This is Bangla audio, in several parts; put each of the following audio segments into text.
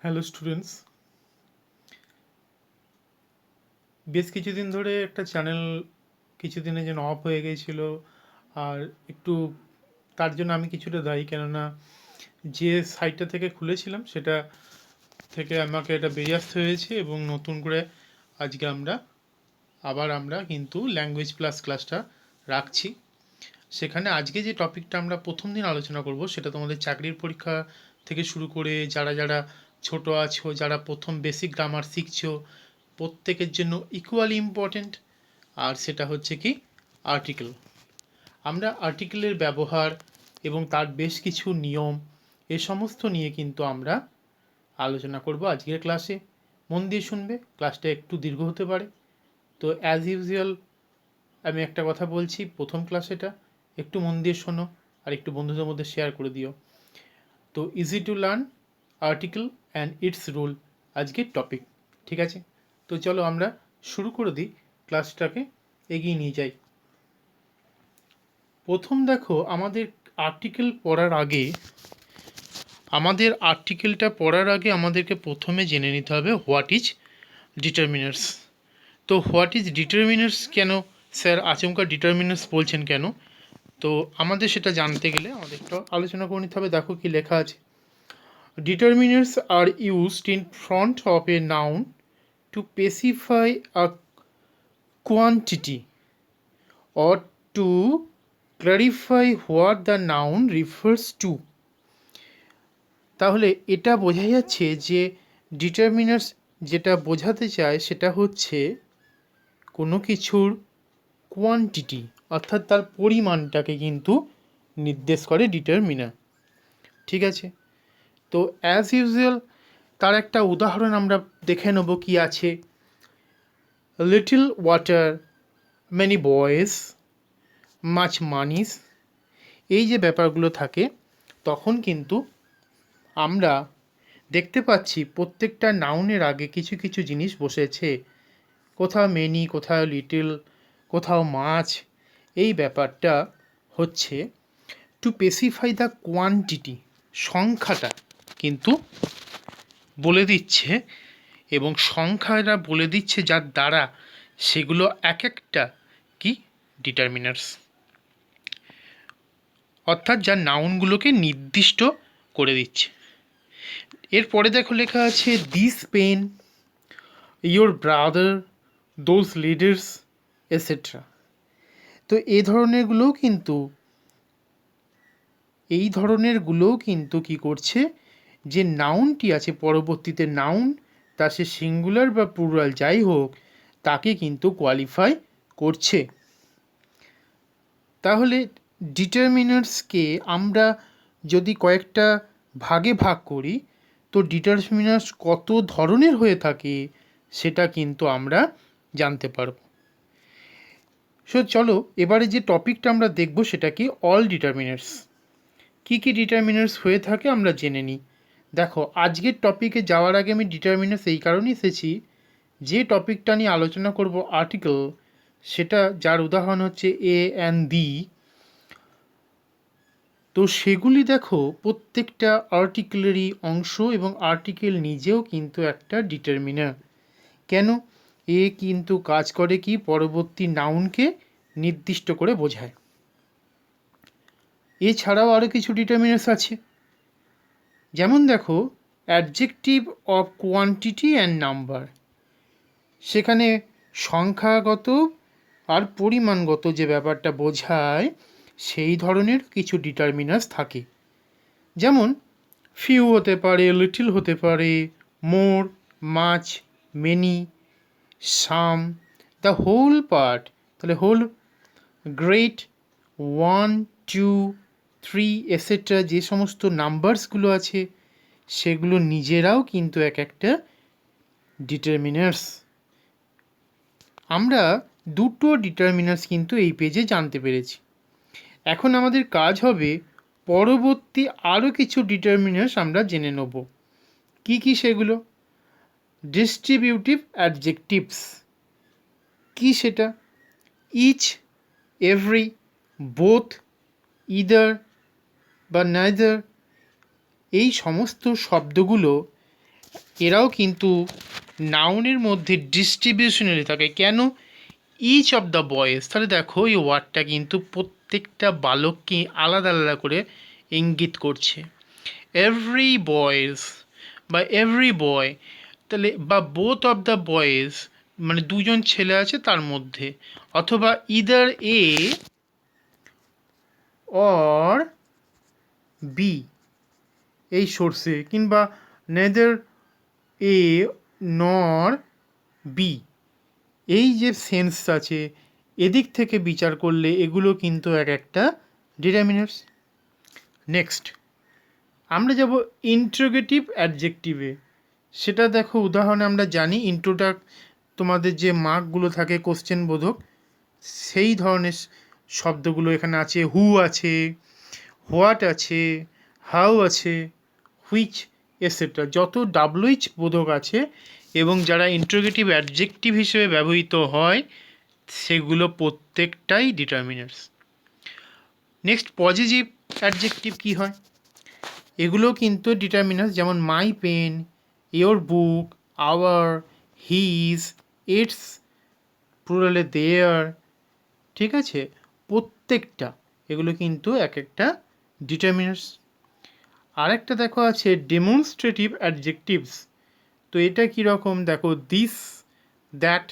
হ্যালো স্টুডেন্টস, বেশ কিছুদিন ধরে একটা চ্যানেল কিছুদিনের জন্য অফ হয়ে গিয়েছিল। আর একটু তার জন্য আমি কিছুটা দায়ী, কেননা যে সাইটটা থেকে খুলেছিলাম সেটা থেকে আমাকে এটা বেরিয়ে আসতে হয়েছে এবং নতুন করে আজকে আমরা কিন্তু ল্যাঙ্গুয়েজ প্লাস ক্লাসটা রাখছি। সেখানে আজকে যে টপিকটা আমরা প্রথম দিন আলোচনা করব সেটা তোমাদের চাকরির পরীক্ষা থেকে শুরু করে যারা যারা ছোট আছো, যারা প্রথম বেসিক গ্রামার শিখছো, প্রত্যেকের জন্য ইকুয়ালি ইম্পর্ট্যান্ট। আর সেটা হচ্ছে কি আর্টিকেল। আমরা আর্টিকেলের ব্যবহার এবং তার বেশ কিছু নিয়ম এ সমস্ত নিয়ে কিন্তু আমরা আলোচনা করব আজকের ক্লাসে। মন দিয়ে শুনবে, ক্লাসটা একটু দীর্ঘ হতে পারে। তো অ্যাজ ইউজুয়াল আমি একটা কথা বলছি, প্রথম ক্লাস এটা, একটু মন দিয়ে শোনো আর একটু বন্ধুদের মধ্যে শেয়ার করে দিও। তো easy to learn article and it's rule আজকের টপিক, ঠিক আছে? তো চলো আমরা শুরু করে দিই, ক্লাসটাকে এগিয়ে নিয়ে যাই। প্রথম দেখো, আর্টিকেলটা পড়ার আগে আমাদেরকে প্রথমে জেনে নিতে হবে হোয়াট ইজ ডিটারমিনার্স। তো হোয়াট ইজ ডিটারমিনার্স কেন স্যার আচমকা ডিটারমিনার্স বলছেন কেন? তো আমাদের সেটা জানতে গেলে আমাদের একটু আলোচনা করে নিতে হবে। দেখো কি লেখা আছে। Determiners are used in front of a noun to specify a quantity or to clarify what the noun refers to। তাহলে এটা বোঝা যাচ্ছে যে ডিটারমিনার্স যেটা বোঝাতে চায় সেটা হচ্ছে কোনো কিছুর কোয়ান্টিটি, অর্থাৎ তার পরিমাণটাকে কিন্তু নির্দেশ করে ডিটারমিনার, ঠিক আছে? তো অ্যাজ ইউজুয়াল তার একটা উদাহরণ আমরা দেখে নেব কি আছে। Little water, many boys, much moneys, এই যে ব্যাপারগুলো থাকে তখন কিন্তু আমরা দেখতে পাচ্ছি প্রত্যেকটা নাউনের আগে কিছু কিছু জিনিস বসেছে। কোথাও মেনি, কোথাও লিটল, কোথাও মাছ। এই ব্যাপারটা হচ্ছে টু স্পেসিফাই দ্য কোয়ান্টিটি, সংখ্যাটা কিন্তু বলে দিচ্ছে, এবং সংখ্যাটা বলে দিচ্ছে যার দ্বারা সেগুলো এক একটা কি ডিটারমিনার্স, অর্থাৎ যার নাউনগুলোকে নির্দিষ্ট করে দিচ্ছে। এরপরে দেখো লেখা আছে this pen, your brother, those leaders, etcetera. তো এই ধরনেরগুলোও কিন্তু কি করছে, যে নাউনটি আছে পরবর্তীতে নাউন, তা সে সিঙ্গুলার বা প্লুরাল যাই হোক, তাকে কিন্তু কোয়ালিফাই করছে। তাহলে ডিটারমিনার্সকে আমরা যদি কয়েকটা ভাগে ভাগ করি, তো ডিটারমিনার্স কত ধরনের হয়ে থাকে সেটা কিন্তু আমরা জানতে পারব। সো চলো এবারে যে টপিকটা আমরা দেখব সেটা কি অল ডিটারমিনার্স। কী কী ডিটারমিনার্স হয়ে থাকে আমরা জেনে নিই। দেখো, আজকের টপিকে যাওয়ার আগে আমি ডিটারমিনার্স এই কারণে এসেছি, যে টপিকটা নিয়ে আলোচনা করব আর্টিকেল, সেটা যার উদাহরণ হচ্ছে এ অ্যান্ড দি। তো সেগুলি দেখো প্রত্যেকটা আর্টিকেলেরই অংশ, এবং আর্টিকেল নিজেও কিন্তু একটা ডিটারমিনার। কেন? এ কিন্তু কাজ করে কি পরবর্তী নাউনকে নির্দিষ্ট করে বোঝায়। এছাড়াও আরও কিছু ডিটারমিনার্স আছে, যেমন দেখো adjective of quantity and number. সেখানে সংখ্যাগত আর পরিমাণগত যে ব্যাপারটা বোঝায় সেই ধরনের কিছু ডিটারমিনার্স থাকে। যেমন ফিউ হতে পারে, লিটল হতে পারে, more, much, many, some, the whole part, তাহলে হোল, গ্রেট, 1, 2, 3, এসেট্রা। যে সমস্ত নাম্বারসগুলো আছে সেগুলো নিজেরাও কিন্তু এক একটা ডিটারমিনার্স। আমরা দুটো ডিটারমিনার্স কিন্তু এই পেজে জানতে পেরেছি। এখন আমাদের কাজ হবে পরবর্তী আরও কিছু ডিটারমিনার্স আমরা জেনে নেব। কি কি সেগুলো? Distributive adjectives. কি সেটা? ইচ, এভরি, বোথ, ইদার বা নাইদার, এই সমস্ত শব্দগুলো এরাও কিন্তু নাউনের মধ্যে ডিস্ট্রিবিউশনালি থাকে। কেন? ইচ অফ দ্য বয়েজ, তাহলে দেখো এই ওয়ার্ডটা কিন্তু প্রত্যেকটা বালককে আলাদা আলাদা করে ইঙ্গিত করছে। এভরি বয়েজ বা এভরি বয়, তাহলে বা বোথ অফ দ্য বয়েজ মানে দুজন ছেলে আছে তার মধ্যে, অথবা ইদার এ অর বি এই সোর্সে, কিংবা নেদার এ নর বি এই যে সেন্স আছে, এদিক থেকে বিচার করলে এগুলো কিন্তু এক একটা ডিটারমিনার্স। নেক্সট আমরা যাব ইন্ট্রোগেটিভ অ্যাডজেক্টিভে। সেটা দেখো উদাহরণে আমরা জানি ইন্ট্রোটা তোমাদের যে মার্কগুলো থাকে কোশ্চেন বোধক, সেই ধরনের শব্দগুলো এখানে আছে। হু আছে, হোয়াট আছে, হাউ আছে, হুইচ এটসেট্রা, যত ডাব্লুইচ বোধক আছে এবং যারা ইন্ট্রোগেটিভ অ্যাডজেক্টিভ হিসেবে ব্যবহৃত হয় সেগুলো প্রত্যেকটাই ডিটারমিনার্স। নেক্সট পজিটিভ অ্যাডজেক্টিভ কী হয়? এগুলো কিন্তু ডিটারমিনার্স, যেমন my pen, your book, our, his, its, প্লুরালে দেয়ার, ঠিক আছে? প্রত্যেকটা এগুলো কিন্তু এক একটা ডিটারমিনার্স। আরেকটা দেখো আছে ডেমনস্ট্রেটিভ অ্যাডজেক্টিভস। তো এটা কীরকম দেখো, দিস, দ্যাট,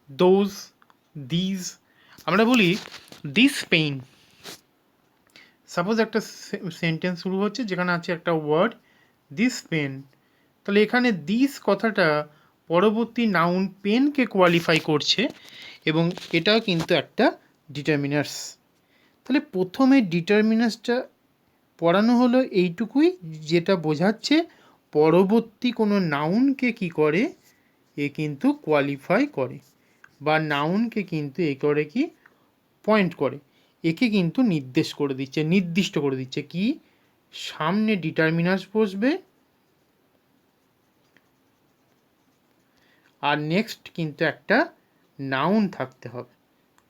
দোজ, দিজ। আমরা বলি দিস পেইন, সাপোজ একটা সেন্টেন্স শুরু হচ্ছে যেখানে আছে একটা ওয়ার্ড দিস পেন, তাহলে এখানে দিস কথাটা পরবর্তী নাউন পেনকে কোয়ালিফাই করছে এবং এটাও কিন্তু একটা ডিটারমিনার্স। তাহলে প্রথমে ডিটারমিনার্সটা পড়ানো হলো এইটুকুই, যেটা বোঝাচ্ছে পরবর্তী কোনো নাউনকে কি করে, এ কিন্তু কোয়ালিফাই করে, বা নাউনকে কিন্তু এ করে কি পয়েন্ট করে, একে কিন্তু নির্দিষ্ট করে দিচ্ছে কি সামনে ডিটারমিনার্স বসবে আর নেক্সট কিন্তু একটা নাউন থাকতে হবে।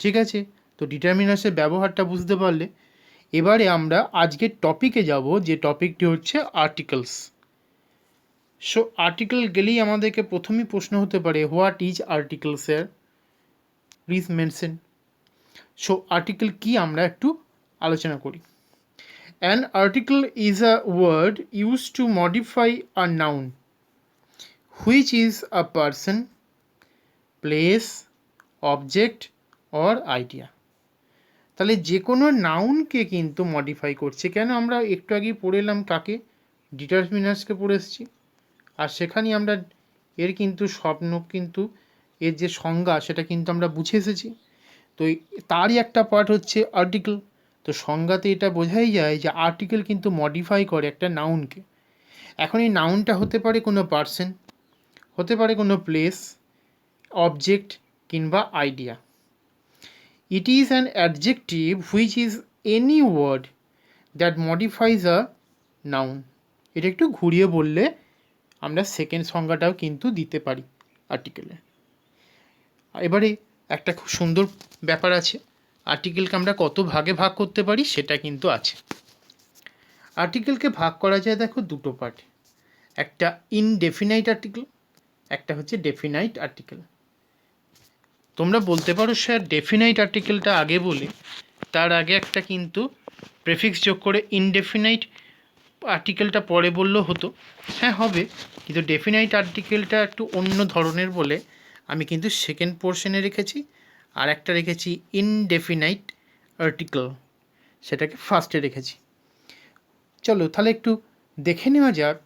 ঠিক আছে, তো ডিটারমিনার্সের ব্যবহারটা বুঝতে পারলে এবারে আমরা আজকের টপিকে যাব, যে টপিকটি হচ্ছে আর্টিকেলস। সো আর্টিকেল গেলেই আমাদেরকে প্রথমেই প্রশ্ন হতে পারে what is article sir, please mention. So article কি আমরা একটু আলোচনা করি। An article is a word used to modify a noun, which is a person, place, object or idea. তাহলে যে কোনো নাউনকে কিন্তু মডিফাই করছে। কেন? আমরা একটু আগেই পড়ে এলাম কাকে, ডিটারমিনার্সকে পড়ে এসেছি, আর সেখানেই আমরা এর কিন্তু এর যে সংজ্ঞা সেটা কিন্তু আমরা বুঝে এসেছি। তো তারই একটা পার্ট হচ্ছে আর্টিকেল। তো সংজ্ঞাতে এটা বোঝাই যায় যে আর্টিকেল কিন্তু মডিফাই করে একটা নাউনকে। এখন এই নাউনটা হতে পারে কোনো পার্সন, হতে পারে কোনো প্লেস, অবজেক্ট কিংবা idea. It is an adjective which is any word that modifies a noun. এটা একটু ঘুরিয়ে বললে আমরা সেকেন্ড সংজ্ঞাটাও কিন্তু দিতে পারি আর্টিকেলে। এবারে একটা খুব সুন্দর ব্যাপার আছে, আর্টিকেলকে আমরা কত ভাগে ভাগ করতে পারি সেটা কিন্তু আছে। আর্টিকেলকে ভাগ করা যায় দেখো দুটো পার্টে, একটা ইনডেফিনাইট আর্টিকেল, একটা হচ্ছে ডেফিনাইট আর্টিকেল। তোমরা বলতে পারো স্যার ডেফিনাইট আর্টিকেলটা আগে বলে তার আগে একটা কিন্তু প্রেফিক্স যোগ করে ইনডেফিনাইট আর্টিকেলটা পরে বললেও হতো। হ্যাঁ হবে, কিন্তু ডেফিনাইট আর্টিকেলটা একটু অন্য ধরনের বলে আমি কিন্তু সেকেন্ড পোর্শনে রেখেছি, আর একটা রেখেছি ইনডেফিনাইট আর্টিকেল, সেটাকে ফার্স্টে রেখেছি। চলো তাহলে একটু দেখে নেওয়া যাক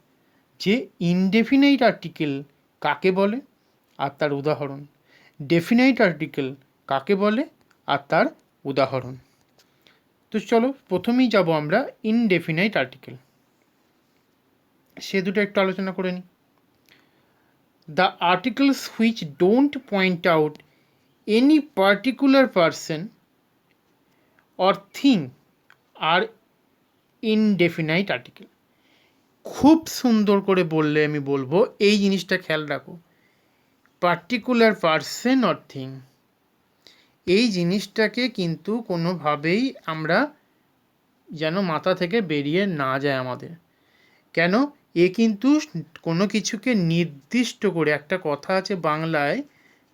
যে ইনডেফিনাইট আর্টিকেল কাকে বলে আর তার উদাহরণ, ডেফিনাইট আর্টিকেল কাকে বলে আর তার উদাহরণ। তো চলো প্রথমেই যাব আমরা ইনডেফিনাইট আর্টিকেল, সে দুটো একটু আলোচনা করে নিই। The articles which don't point out any particular person or thing are indefinite article. খুব সুন্দর করে বললে আমি বলবো এই জিনিসটা খেয়াল রাখো, পার্টিকুলার পারসন অর থিং, এই জিনিসটাকে কিন্তু কোনোভাবেই আমরা যেন মাথা থেকে বেরিয়ে না যায় আমাদের। কেন? এ কিন্তু কোনো কিছুকে নির্দিষ্ট করে, একটা কথা আছে বাংলায়,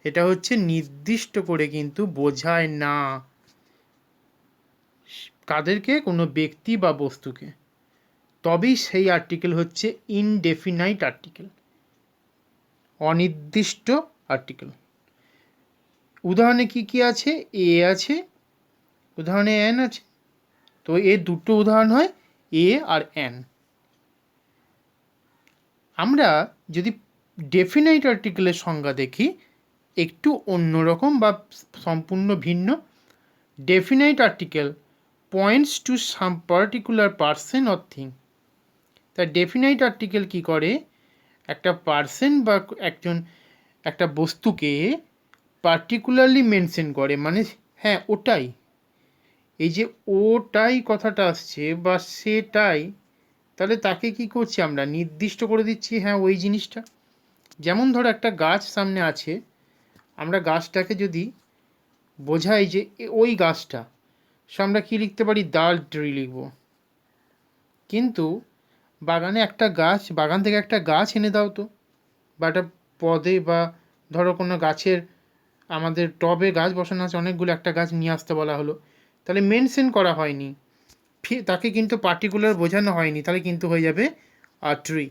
এটা হচ্ছে নির্দিষ্ট করে কিন্তু বোঝায় না। কাদেরকে? কোনো ব্যক্তি বা বস্তুকে। তবেই সেই আর্টিকেল হচ্ছে ইনডেফিনাইট আর্টিকেল, অনির্দিষ্ট আর্টিকেল। উদাহরণে কি কি আছে? এ আছে, উদাহরণে এন আছে। তো এর দুটো উদাহরণ হয় এ আর এন। আমরা যদি ডেফিনাইট আর্টিকেলের সংজ্ঞা দেখি, একটু অন্যরকম বা সম্পূর্ণ ভিন্ন। Definite article points to some particular person or thing. তা ডেফিনাইট আর্টিকেল কি করে? একটা পার্সন বা একটা বস্তুকে পার্টিকুলারলি মেনশন করে, মানে হ্যাঁ ওটাই, এই যে ওটাই কথাটা আসছে বা সেটাই, তাহলে তাকে কি করছি আমরা? নির্দিষ্ট করে দিচ্ছি, হ্যাঁ ওই জিনিসটা। যেমন ধরো একটা গাছ সামনে আছে, আমরা গাছটাকে যদি বোঝাই যে ওই গাছটা, সো আমরা কী লিখতে পারি? দ্য ট্রি লিখব। কিন্তু বাগানে একটা গাছ, বাগান থেকে একটা গাছ এনে দাও তো, বা একটা পদে বা ধরো কোনো গাছের, আমাদের টবে গাছ বসানো আছে অনেকগুলো, একটা গাছ নিয়ে আসতে বলা হলো, তাহলে মেনশন করা হয়নি, তাকে কিন্তু পার্টিকুলার বোঝানো হয়নি, তাহলে কিন্তু হয়ে যাবে আ ট্রি।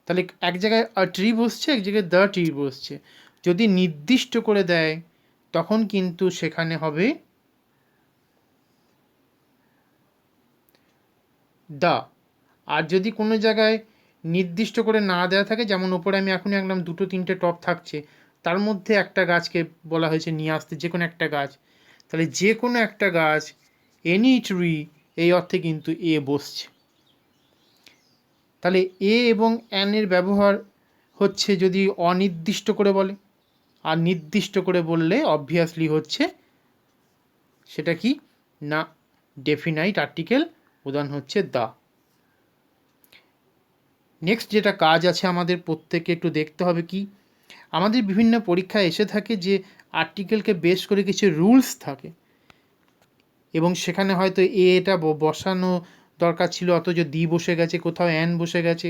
তাহলে এক জায়গায় আ ট্রি বসছে, এক জায়গায় দ্য ট্রি বসছে। যদি নির্দিষ্ট করে দেয় তখন কিন্তু সেখানে হবে দ্য। আর যদি কোনো জায়গায় নির্দিষ্ট করে না দেওয়া থাকে, যেমন ওপরে আমি এখনই একদম দুটো তিনটে টপ থাকছে, তার মধ্যে একটা গাছকে বলা হয়েছে নিয়ে আসতে, যে কোনো একটা গাছ, তাহলে যে কোনো একটা গাছ, এনি ট্রি, এই অর্থে কিন্তু এ বসছে। তাহলে এ এবং অ্যান এর ব্যবহার হচ্ছে যদি অনির্দিষ্ট করে বলে, আর নির্দিষ্ট করে বললে অবভিয়াসলি হচ্ছে সেটা কি না ডেফিনাইট আর্টিকেল, উদাহরণ হচ্ছে দ্য। নেক্সট যেটা কাজ আছে আমাদের প্রত্যেকে একটু দেখতে হবে, কি আমাদের বিভিন্ন পরীক্ষায় এসে থাকে যে আর্টিকেলকে বেস করে কিছু রুলস থাকে, এবং সেখানে হয়তো এটা বসানো দরকার ছিল অথচ দি বসে গেছে, কোথাও অ্যান বসে গেছে,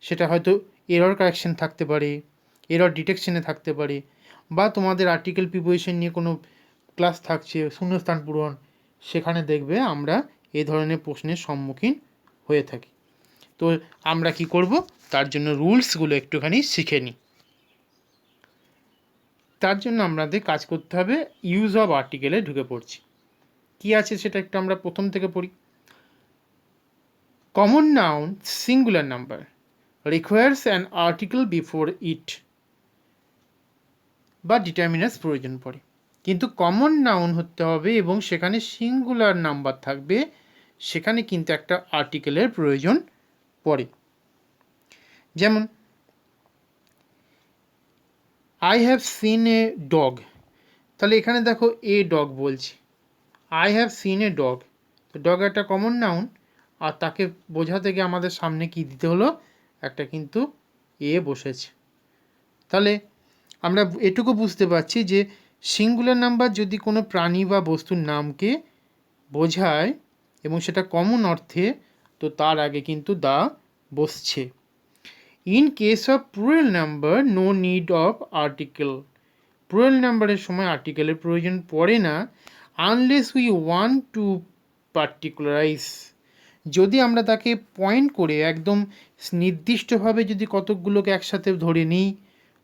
সেটা হয়তো এরর কারেকশন থাকতে পারে, এরর ডিটেকশনে থাকতে পারে, বা তোমাদের আর্টিকেল প্রিপোজিশন নিয়ে কোনো ক্লাস থাকছে, শূন্যস্থান পূরণ, সেখানে দেখবে আমরা এ ধরনের প্রশ্নের সম্মুখীন হয়ে থাকি। তো আমরা কি করব? তার জন্য রুলসগুলো একটুখানি শিখে নিই। তার জন্য আমাদের কাজ করতে হবে, ইউজ অফ আর্টিকেলে ঢুকে পড়ছি। কি আছে সেটা একটু আমরা প্রথম থেকে পড়ি। Common noun singular number requires an article before it, বা ডিটারমিনাস প্রয়োজন পড়ে। কিন্তু কমন নাউন হতে হবে এবং সেখানে সিঙ্গুলার নাম্বার থাকবে, সেখানে কিন্তু একটা আর্টিকেলের প্রয়োজন পড়ে। যেমন I have seen a dog, তাহলে এখানে দেখো এ ডগ বলছি, I have seen a dog, তো ডগ একটা কমন নাউন, আর তাকে বোঝাতে গিয়ে আমাদের সামনে কি দিতে হলো? একটা কিন্তু এ বসেছে। তাহলে আমরা এটুকু বুঝতে পারছি যে সিঙ্গুলার নাম্বার যদি কোনো প্রাণী বা বস্তুর নামকে বোঝায় এবং সেটা কমন অর্থে, তো তার আগে কিন্তু দা বসছে। In case of plural number no need of article, plural নাম্বারের সময় আর্টিকেলের প্রয়োজন পড়ে না, unless we want to particularise, যদি আমরা তাকে পয়েন্ট করে একদম নির্দিষ্টভাবে যদি কতকগুলোকে একসাথে ধরে নিই,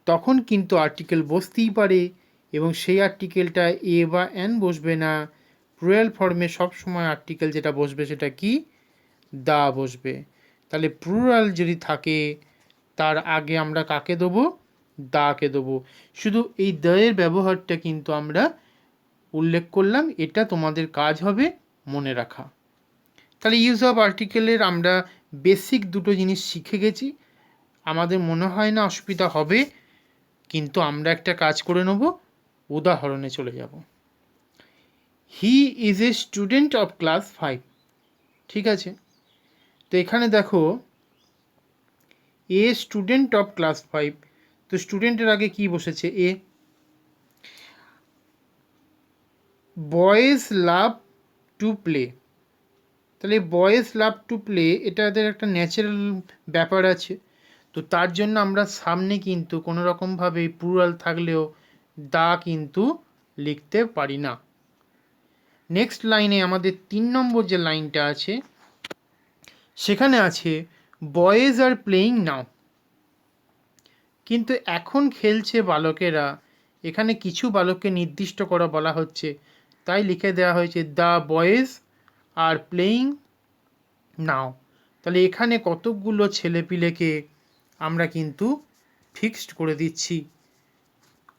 তখন কিন্তু আর্টিকেল বসতেই পারে, এবং সেই আর্টিকেলটা এ বা এন বসবে না। প্লুরাল ফর্মে সবসময় আর্টিকেল যেটা বসবে সেটা কি? দা বসবে। তাহলে প্লুরাল যদি থাকে তার আগে আমরা কাকে দেবো? দাকে দেবো। শুধু এই দ্য-এর ব্যবহারটা কিন্তু আমরা উল্লেখ করলাম, এটা তোমাদের কাজ হবে মনে রাখা। তাহলে ইউজ অফ আর্টিকেলের আমরা বেসিক দুটো জিনিস শিখে গেছি, আমাদের মনে হয় না অসুবিধা হবে, কিন্তু আমরা একটা কাজ করে নেব, উদাহরণে চলে যাব। হি is a student of class 5, ঠিক আছে? তো এখানে দেখো এ স্টুডেন্ট অফ ক্লাস 5, তো স্টুডেন্টের আগে কি বসেছে? এ। বয়েজ লাভ টু প্লে, তাহলে বয়েজ লাভ টু প্লে এটা এদের একটা ন্যাচারাল ব্যাপার আছে। তো তার জন্য আমরা সামনে কিন্তু কোনো রকমভাবে প্লুরাল থাকলেও দা কিন্তু লিখতে পারি না। নেক্সট লাইনে আমাদের 3 নম্বর যে লাইনটা আছে সেখানে আছে বয়েজ আর প্লেয়িং নাও, কিন্তু এখন খেলছে বালকেরা। এখানে কিছু বালককে নির্দিষ্ট করা বলা হচ্ছে, তাই লিখে দেওয়া হয়েছে দ্য বয়েজ আর প্লেয়িং নাও। তাহলে এখানে কতকগুলো ছেলেপিলেকে আমরা কিন্তু ফিক্সড করে দিচ্ছি,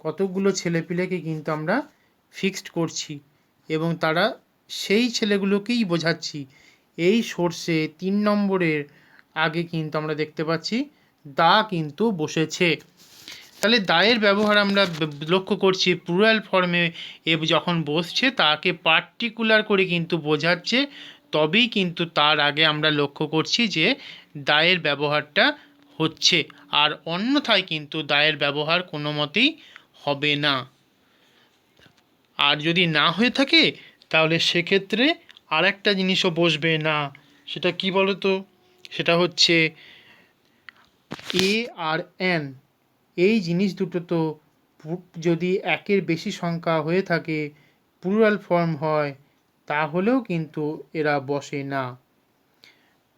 কতকগুলো ছেলেপিলেকে কিন্তু আমরা ফিক্সড করছি এবং তারা সেই ছেলেগুলোকেই বোঝাচ্ছি। এই সোর্সে 3 নম্বরের আগে কিন্তু আমরা দেখতে পাচ্ছি দা কিন্তু বসেছে। তাহলে দায়ের ব্যবহার আমরা লক্ষ্য করছি প্লুরাল ফর্মে যখন বসছে তাকে পার্টিকুলার করে কিন্তু বোঝাচ্ছে, তবেই কিন্তু তার আগে আমরা লক্ষ্য করছি যে দায়ের ব্যবহারটা হচ্ছে, আর অন্যথায় কিন্তু দায়ের ব্যবহার কোনো মতেই হবে না। আর যদি না হয়ে থাকে তাহলে সেক্ষেত্রে আর একটা জিনিসও বসবে না, সেটা কি বলো তো? সেটা হচ্ছে এ আর এন, এই জিনিস দুটো তো যদি একের বেশি সংখ্যা হয়ে থাকে, প্লুরাল ফর্ম হয়, তাহলেও কিন্তু এরা বসে না।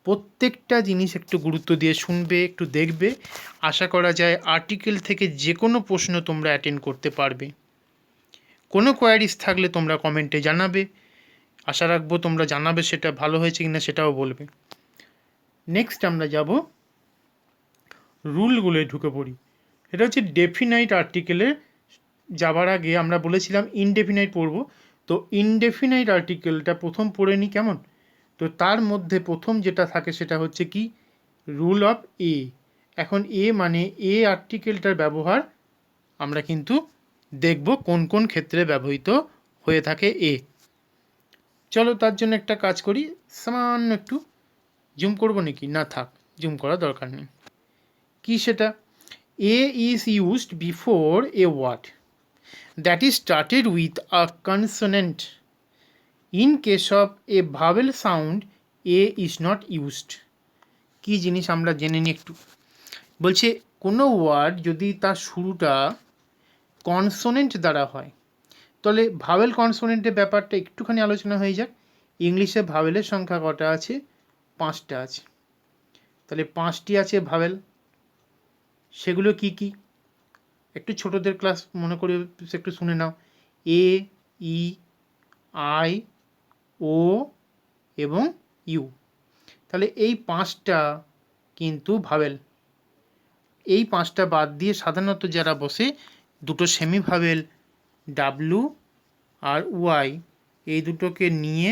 প্রত্যেকটা জিনিস একটু গুরুত্ব দিয়ে শুনবে, একটু দেখবে। আশা করা যায় আর্টিকেল থেকে যে কোনো প্রশ্ন তোমরা অ্যাটেন্ড করতে পারবে। কোনো কোয়ারিজ থাকলে তোমরা কমেন্টে জানাবে, আশা রাখবো তোমরা জানাবে, সেটা ভালো হয়েছে কিনা সেটাও বলবে। নেক্সট আমরা যাব রুলগুলোয় ঢুকে পড়ি। এটা হচ্ছে ডেফিনাইট আর্টিকেলের যাবার আগে আমরা বলেছিলাম ইনডেফিনাইট পড়ব, তো ইনডেফিনাইট আর্টিকেলটা প্রথম পড়ে নিই কেমন? তো তার মধ্যে প্রথম যেটা থাকে সেটা হচ্ছে কি, রুল অফ এ। এখন এ মানে এ আর্টিকেলটার ব্যবহার আমরা কিন্তু দেখব কোন কোন ক্ষেত্রে ব্যবহৃত হয়ে থাকে এ। চলো তার জন্য একটা কাজ করি, সামান্য একটু জুম করবো নাকি? না থাক, জুম করার দরকার নেই। কি সেটা? A is used before a word that is started with a consonant. In case of a vowel sound, A is not used. কি জিনিস আমরা জেনে নিই একটু। বলছে কোনো ওয়ার্ড যদি তার শুরুটা কনসোনেন্ট দ্বারা হয়, তাহলে ভাওয়েল কনসোনেন্টের ব্যাপারটা একটুখানি আলোচনা হয়ে যাক। ইংলিশে ভাওয়েলের সংখ্যা কটা আছে? 5টা আছে। তাহলে 5টি আছে ভাওয়েল, সেগুলো কি কি? একটু ছোটদের ক্লাস মনে করে একটু শুনে নাও। এ, ই, আই, ও এবং ইউ। তাহলে এই 5টা কিন্তু ভাওয়েল। এই 5টা বাদ দিয়ে সাধারণত যারা বসে দুটো সেমি ভাওয়েল ডাব্লু আর ওয়াই, এই দুটোকে নিয়ে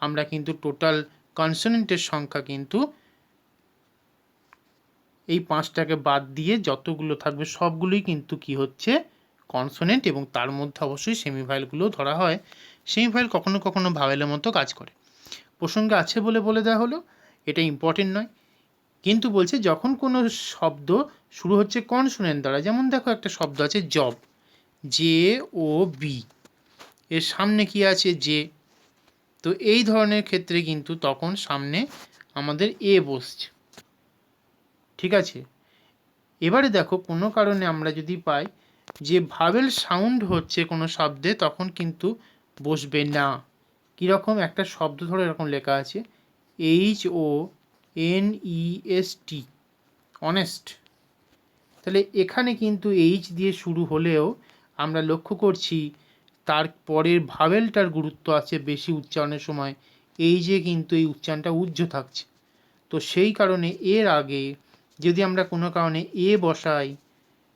আমরা কিন্তু টোটাল কনসোনেন্টের সংখ্যা কিন্তু এই 5টাকে বাদ দিয়ে যতগুলো থাকবে সবগুলোই কিন্তু কি হচ্ছে? কনসোনেন্ট, এবং তার মধ্যে অবশ্যই সেমিভাইলগুলো ধরা হয়। সেমিভাইল কখনো কখনো ভাওয়েলের মতো কাজ করে। প্রসঙ্গে আছে বলে বলে দেওয়া হলো, এটা ইম্পর্টেন্ট নয়। কিন্তু বলছে যখন কোনো শব্দ শুরু হচ্ছে কনসোনেন্ট দ্বারা, যেমন দেখো একটা শব্দ আছে জব, জে ও বি, এর সামনে কি আছে? জে। তো এই ধরনের ক্ষেত্রে কিন্তু তখন সামনে আমাদের এ বসছে, ঠিক আছে? এবারে দেখো কোনো কারণে আমরা যদি পাই যে ভাওয়েল সাউন্ড হচ্ছে কোনো শব্দে, তখন কিন্তু বসবে না। কীরকম? একটা শব্দ ধরো এরকম লেখা আছে HONEST, অনেস্ট। তাহলে এখানে কিন্তু এইচ দিয়ে শুরু হলেও আমরা লক্ষ্য করছি তার পরের ভাওয়েলটার গুরুত্ব আছে বেশি উচ্চারণের সময়, এই যে কিন্তু এই উচ্চারণটা উজ্জ্ব থাকছে। তো সেই কারণে এর আগে যদি আমরা কোনো কারণে এ বসাই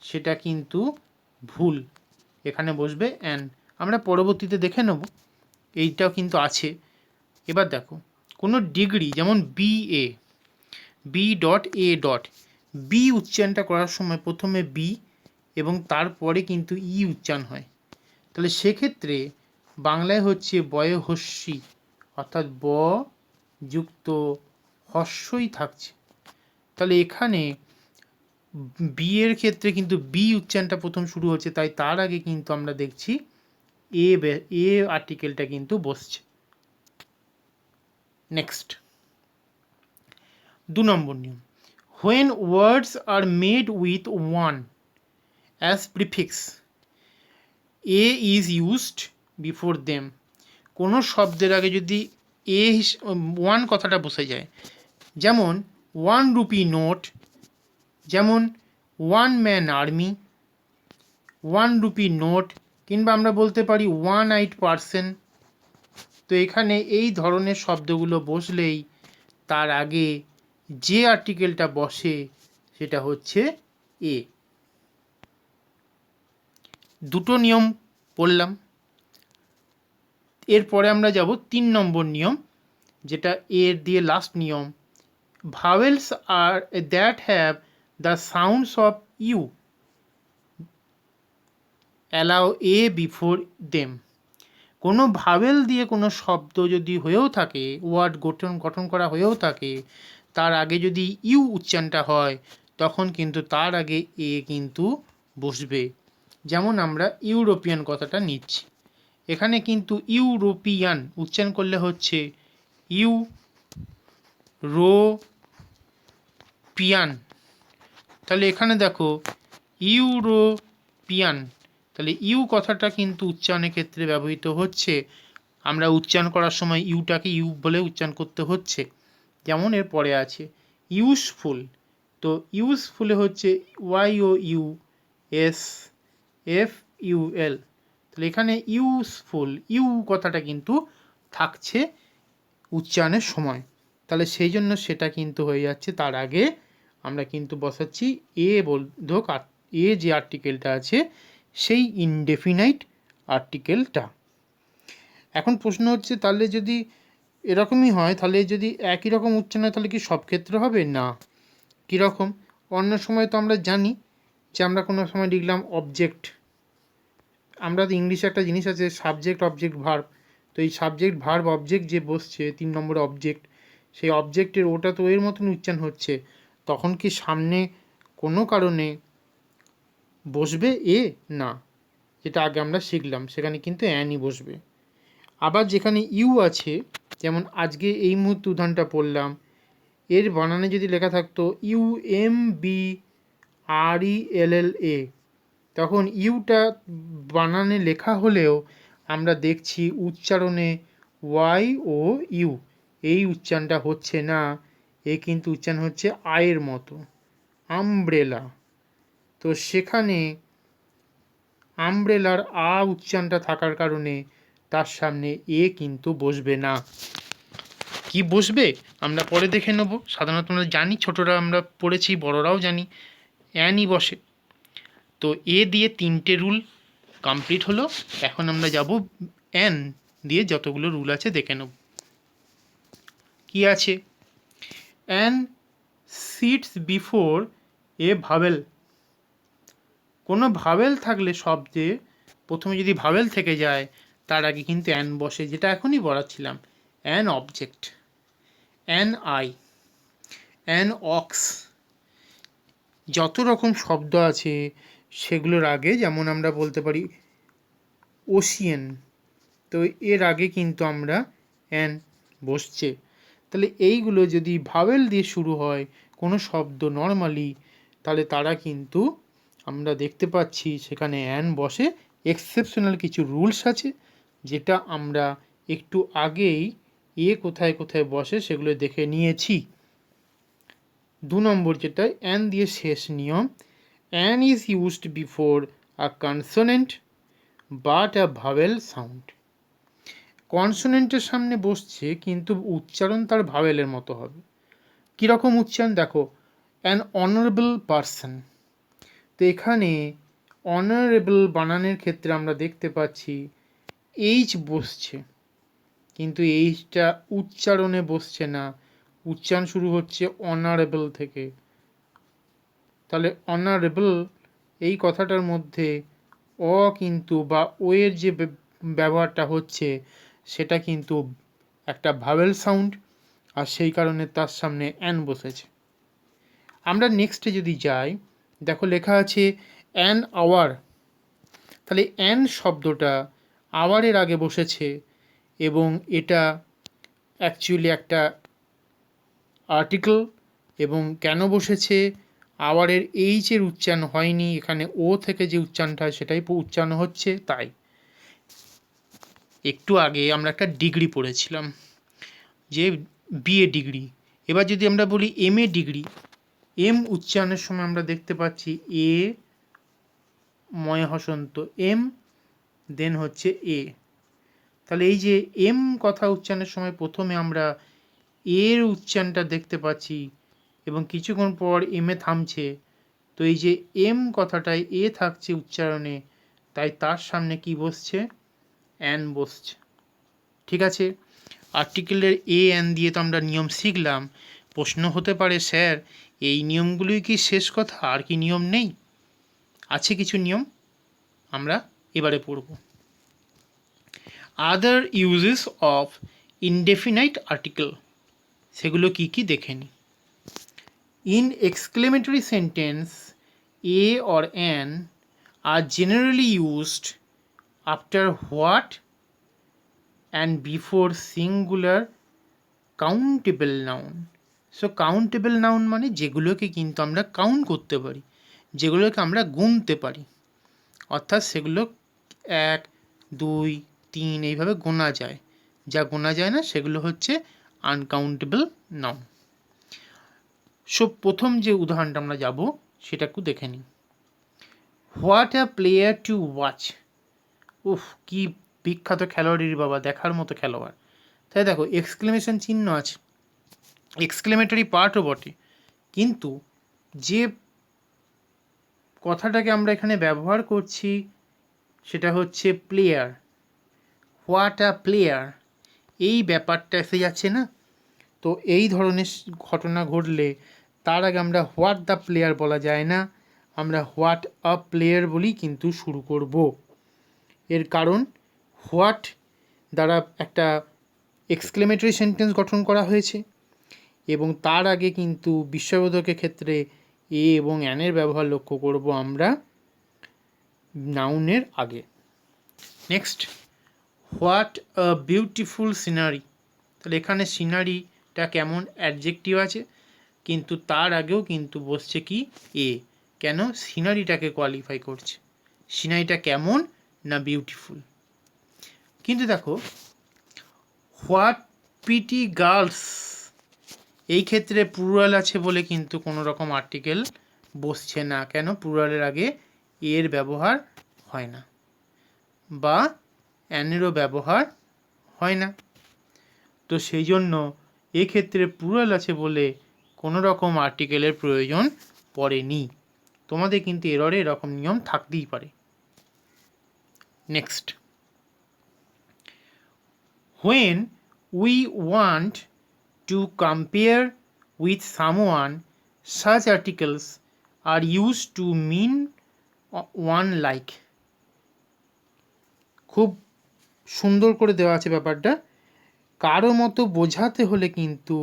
সেটা কিন্তু ভুল, এখানে বসবে অ্যান। আমরা পরবর্তীতে দেখে নেব, এইটাও কিন্তু আছে। এবার দেখো কোনো ডিগ্রি, যেমন BA, B.A. বি উচ্চারণটা করার সময় প্রথমে বি এবং তারপরে কিন্তু ই উচ্চারণ হয়। তাহলে সেক্ষেত্রে বাংলায় হচ্ছে বয়ে হস্যি, অর্থাৎ ব যুক্ত হস্যই থাকছে। তাহলে এখানে বি এর ক্ষেত্রে কিন্তু বি উচ্চারণটা প্রথম শুরু হচ্ছে, তাই তার আগে কিন্তু আমরা দেখছি এ আর্টিকেলটা কিন্তু বসছে। নেক্সট 2 নম্বর নিয়ম, when words are made with one as prefix a is used before them। কোনো শব্দের আগে যদি এ ওয়ান কথাটা বসে যায়, যেমন 1 রুপি নোট, যেমন 1 ম্যান আর্মি, 1 রুপি নোট, কিংবা আমরা বলতে পারি 1-eyed পার্সন। তো এখানে এই ধরনের শব্দগুলো বসলেই তার আগে যে আর্টিকেলটা বসে সেটা হচ্ছে এ। দুটো নিয়ম পড়লাম। এরপরে আমরা যাব 3 নম্বর নিয়ম, যেটা এর দিয়ে লাস্ট নিয়ম, vowels are that have the sounds of U allow a before them. কোনো ভাওয়েল দিয়ে কোনো শব্দ যদি হয়েও থাকে, ওয়ার্ড গঠন করা হয়েও থাকে, তার আগে যদি ইউ উচ্চারণটা হয় তখন কিন্তু তার আগে এ কিন্তু বসবে। যেমন আমরা ইউরোপিয়ান কথাটা নিচ্ছি, এখানে কিন্তু ইউরোপিয়ান উচ্চারণ করলে হচ্ছে ইউ রো পিয়ান। তাহলে এখানে দেখো ইউরোপিয়ান, তাহলে ইউ কথাটা কিন্তু উচ্চারণের ক্ষেত্রে ব্যবহৃত হচ্ছে। আমরা উচ্চারণ করার সময় ইউটাকে ইউ বলে উচ্চারণ করতে হচ্ছে। যেমন এর পরে আছে ইউজফুল, তো ইউজফুলে হচ্ছে YOUSFUL, তাহলে এখানে ইউজফুল ইউ কথাটা কিন্তু থাকছে উচ্চারণের সময়, তাহলে সেই জন্য সেটা কিন্তু হয়ে যাচ্ছে তার আগে আমরা কিন্তু বসাচ্ছি এ বোধক এ যে আর্টিকেলটা আছে সেই ইনডেফিনাইট আর্টিকেলটা। এখন প্রশ্ন হচ্ছে, তাহলে যদি এরকমই হয় তাহলে যদি একই রকম উচ্চারণ হয় তাহলে কি সব ক্ষেত্রে হবে? না। কীরকম? অন্য সময় তো আমরা জানি যে আমরা কোনো সময় লিখলাম অবজেক্ট, আমরা তো ইংলিশে একটা জিনিস আছে সাবজেক্ট অবজেক্ট ভার্ব, তো এই সাবজেক্ট ভার্ব অবজেক্ট যে বসছে 3 নম্বরে অবজেক্ট, সেই অবজেক্টের ওটা তো এর মতন উচ্চারণ হচ্ছে, তখন কি সামনে কোনো কারণে বসবে এ? না, যেটা আগে আমরা শিখলাম সেখানে কিন্তু অ্যানই বসবে। আবার যেখানে ইউ আছে, যেমন আজকে এই মুহূর্তে উদাহরণটা পড়লাম, এর বানানে যদি লেখা থাকতো UMBRELLA, তখন ইউটা বানানে লেখা হলেও আমরা দেখছি উচ্চারণে ওয়াই ও ইউ এই উচ্চারণটা হচ্ছে না, এ কিন্তু উচ্চারণ হচ্ছে আয়ের মতো, আমব্রেলা। তো সেখানে আমব্রেলার আ উচ্চারণটা থাকার কারণে তার সামনে এ কিন্তু বসবে না। কি বসবে আমরা পরে দেখে নেব, সাধারণত আমরা জানি, ছোটরা আমরা পড়েছি, বড়রাও জানি অ্যানই বসে। তো এ দিয়ে 3টে রুল কমপ্লিট হলো। এখন আমরা যাব অ্যান দিয়ে যতগুলো রুল আছে দেখে নেব। কি আছে? An sits before a vowel. কোনো ভাওয়েল থাকলে শব্দে প্রথমে যদি ভাওয়েল থেকে যায় তার আগে কিন্তু অ্যান বসে, যেটা এখনই বলাচ্ছিলাম। An object, an eye, an ox, যত রকম শব্দ আছে সেগুলোর আগে, যেমন আমরা বলতে পারি ওশিয়ান, তো এর আগে কিন্তু আমরা অ্যান বসছে। তাহলে এইগুলো যদি ভাওয়েল দিয়ে শুরু হয় কোনো শব্দ নর্মালি, তাহলে তারা কিন্তু আমরা দেখতে পাচ্ছি সেখানে অ্যান বসে। এক্সেপশনাল কিছু রুলস আছে, যেটা আমরা একটু আগেই এ কোথায় কোথায় বসে সেগুলো দেখে নিয়েছি। 2 নম্বর যেটা অ্যান দিয়ে শেষ নিয়ম, an is used before a consonant but a vowel sound. কনসোনেন্টের সামনে বসছে কিন্তু উচ্চারণ তার ভাওয়েলের মতো হবে। কীরকম উচ্চারণ? দেখো, অ্যান অনারেবল পারসন, তো এখানে অনারেবল বানানের ক্ষেত্রে আমরা দেখতে পাচ্ছি এইচ বসছে, কিন্তু এইচটা উচ্চারণে বসছে না, উচ্চারণ শুরু হচ্ছে অনারেবল থেকে। তাহলে অনারেবল এই কথাটার মধ্যে অ কিন্তু বা ও এর যে ব্যবহারটা হচ্ছে সেটা কিন্তু একটা ভাওয়েল সাউন্ড, আর সেই কারণে তার সামনে অ্যান বসেছে। আমরা নেক্সটে যদি যাই, দেখো লেখা আছে অ্যান আওয়ার, তাহলে অ্যান শব্দটা আওয়ারের আগে বসেছে এবং এটা অ্যাকচুয়ালি একটা আর্টিকেল, এবং কেন বসেছে, আওয়ারের এইচের উচ্চারণ হয়নি, এখানে ও থেকে যে উচ্চারণটা হয় সেটাই উচ্চারণ হচ্ছে। তাই একটু আগে আমরা একটা ডিগ্রি পড়েছিলাম, যে বিএ ডিগ্রি। এবার যদি আমরা বলি এমএ ডিগ্রি, এম উচ্চারণের সময় আমরা দেখতে পাচ্ছি এ ময় হসন্ত এম, দেন হচ্ছে এ। তাহলে এই যে এম কথা উচ্চারণের সময় প্রথমে আমরা এর উচ্চারণটা দেখতে পাচ্ছি এবং কিছুক্ষণ পর এমে থামছে। তো এই যে এম কথাটায় এ থাকছে উচ্চারণে, তাই তার সামনে কি বসছে, অ্যান বসছে। ঠিক আছে, আর্টিকেলের এ অ্যান দিয়ে তো আমরা নিয়ম শিখলাম। প্রশ্ন হতে পারে, স্যার এই নিয়মগুলোই কি শেষ কথা, আর কি নিয়ম নেই? আছে কিছু নিয়ম, আমরা এবারে পড়ব। আদার ইউজেস অফ ইনডেফিনাইট আর্টিকেল, সেগুলো কি কি দেখে নিই। In exclamatory sentence, a or an are generally used after what and before singular countable noun. So countable noun মানে যেগুলোকে কিন্তু আমরা কাউন্ট করতে পারি, যেগুলোকে আমরা গুনতে পারি, অর্থাৎ সেগুলো 1 2 3 এইভাবে গোনা যায়। যা গোনা যায় না সেগুলো হচ্ছে আনকাউন্টেবল নাউন। সো প্রথম যে উদাহরণটা আমরা যাব সেটা একটু দেখে নিই। What a player to watch. উফ, কি বিখ্যাত খেলোয়াড়ের বাবা, দেখার মতো খেলোয়াড়। তাই দেখো এক্সক্লেমেশন চিহ্ন আছে, এক্সক্লেমেটরি পার্টও বটে, কিন্তু যে কথাটাকে আমরা এখানে ব্যবহার করছি সেটা হচ্ছে প্লেয়ার। হোয়াট আ প্লেয়ার, এই ব্যাপারটা এসে যাচ্ছে না। তো এই ধরনের ঘটনা ঘটলে তার আগে আমরা হোয়াট দ্য প্লেয়ার বলা যায় না, আমরা হোয়াট আ প্লেয়ার বলেই কিন্তু শুরু করব। এর কারণ হোয়াট দ্বারা একটা এক্সক্লেমেটরি সেন্টেন্স গঠন করা হয়েছে, এবং তার আগে কিন্তু বিস্ময়বোধকের ক্ষেত্রে এ এবং অ্যানের ব্যবহার লক্ষ্য করব আমরা নাউনের আগে। Next, what a beautiful scenery. তাহলে এখানে সিনারিটা কেমন অ্যাডজেক্টিভ আছে, কিন্তু তার আগেও কিন্তু বসছে কি এ। কেন? সিনারিটাকে কোয়ালিফাই করছে, সিনারিটা কেমন না বিউটিফুল। কিন্তু দেখো হোয়াট পিটি গার্লস, এই ক্ষেত্রে প্লুরাল আছে বলে কিন্তু কোনো রকম আর্টিকেল বসছে না। কেন? প্লুরালের আগে এর ব্যবহার হয় না, বা অ্যানেরও ব্যবহার হয় না। তো সেই জন্য এক্ষেত্রে প্লুরাল আছে বলে কোনো রকম আর্টিকেলের প্রয়োজন পড়েনি। তোমাদের কিন্তু এররে এরকম নিয়ম থাকতেই পারে। Next, when we want to compare with someone, such articles are used to mean one like. খুব সুন্দর করে দেওয়া আছে ব্যাপারটা। কারো মতো বোঝাতে হলে কিন্তু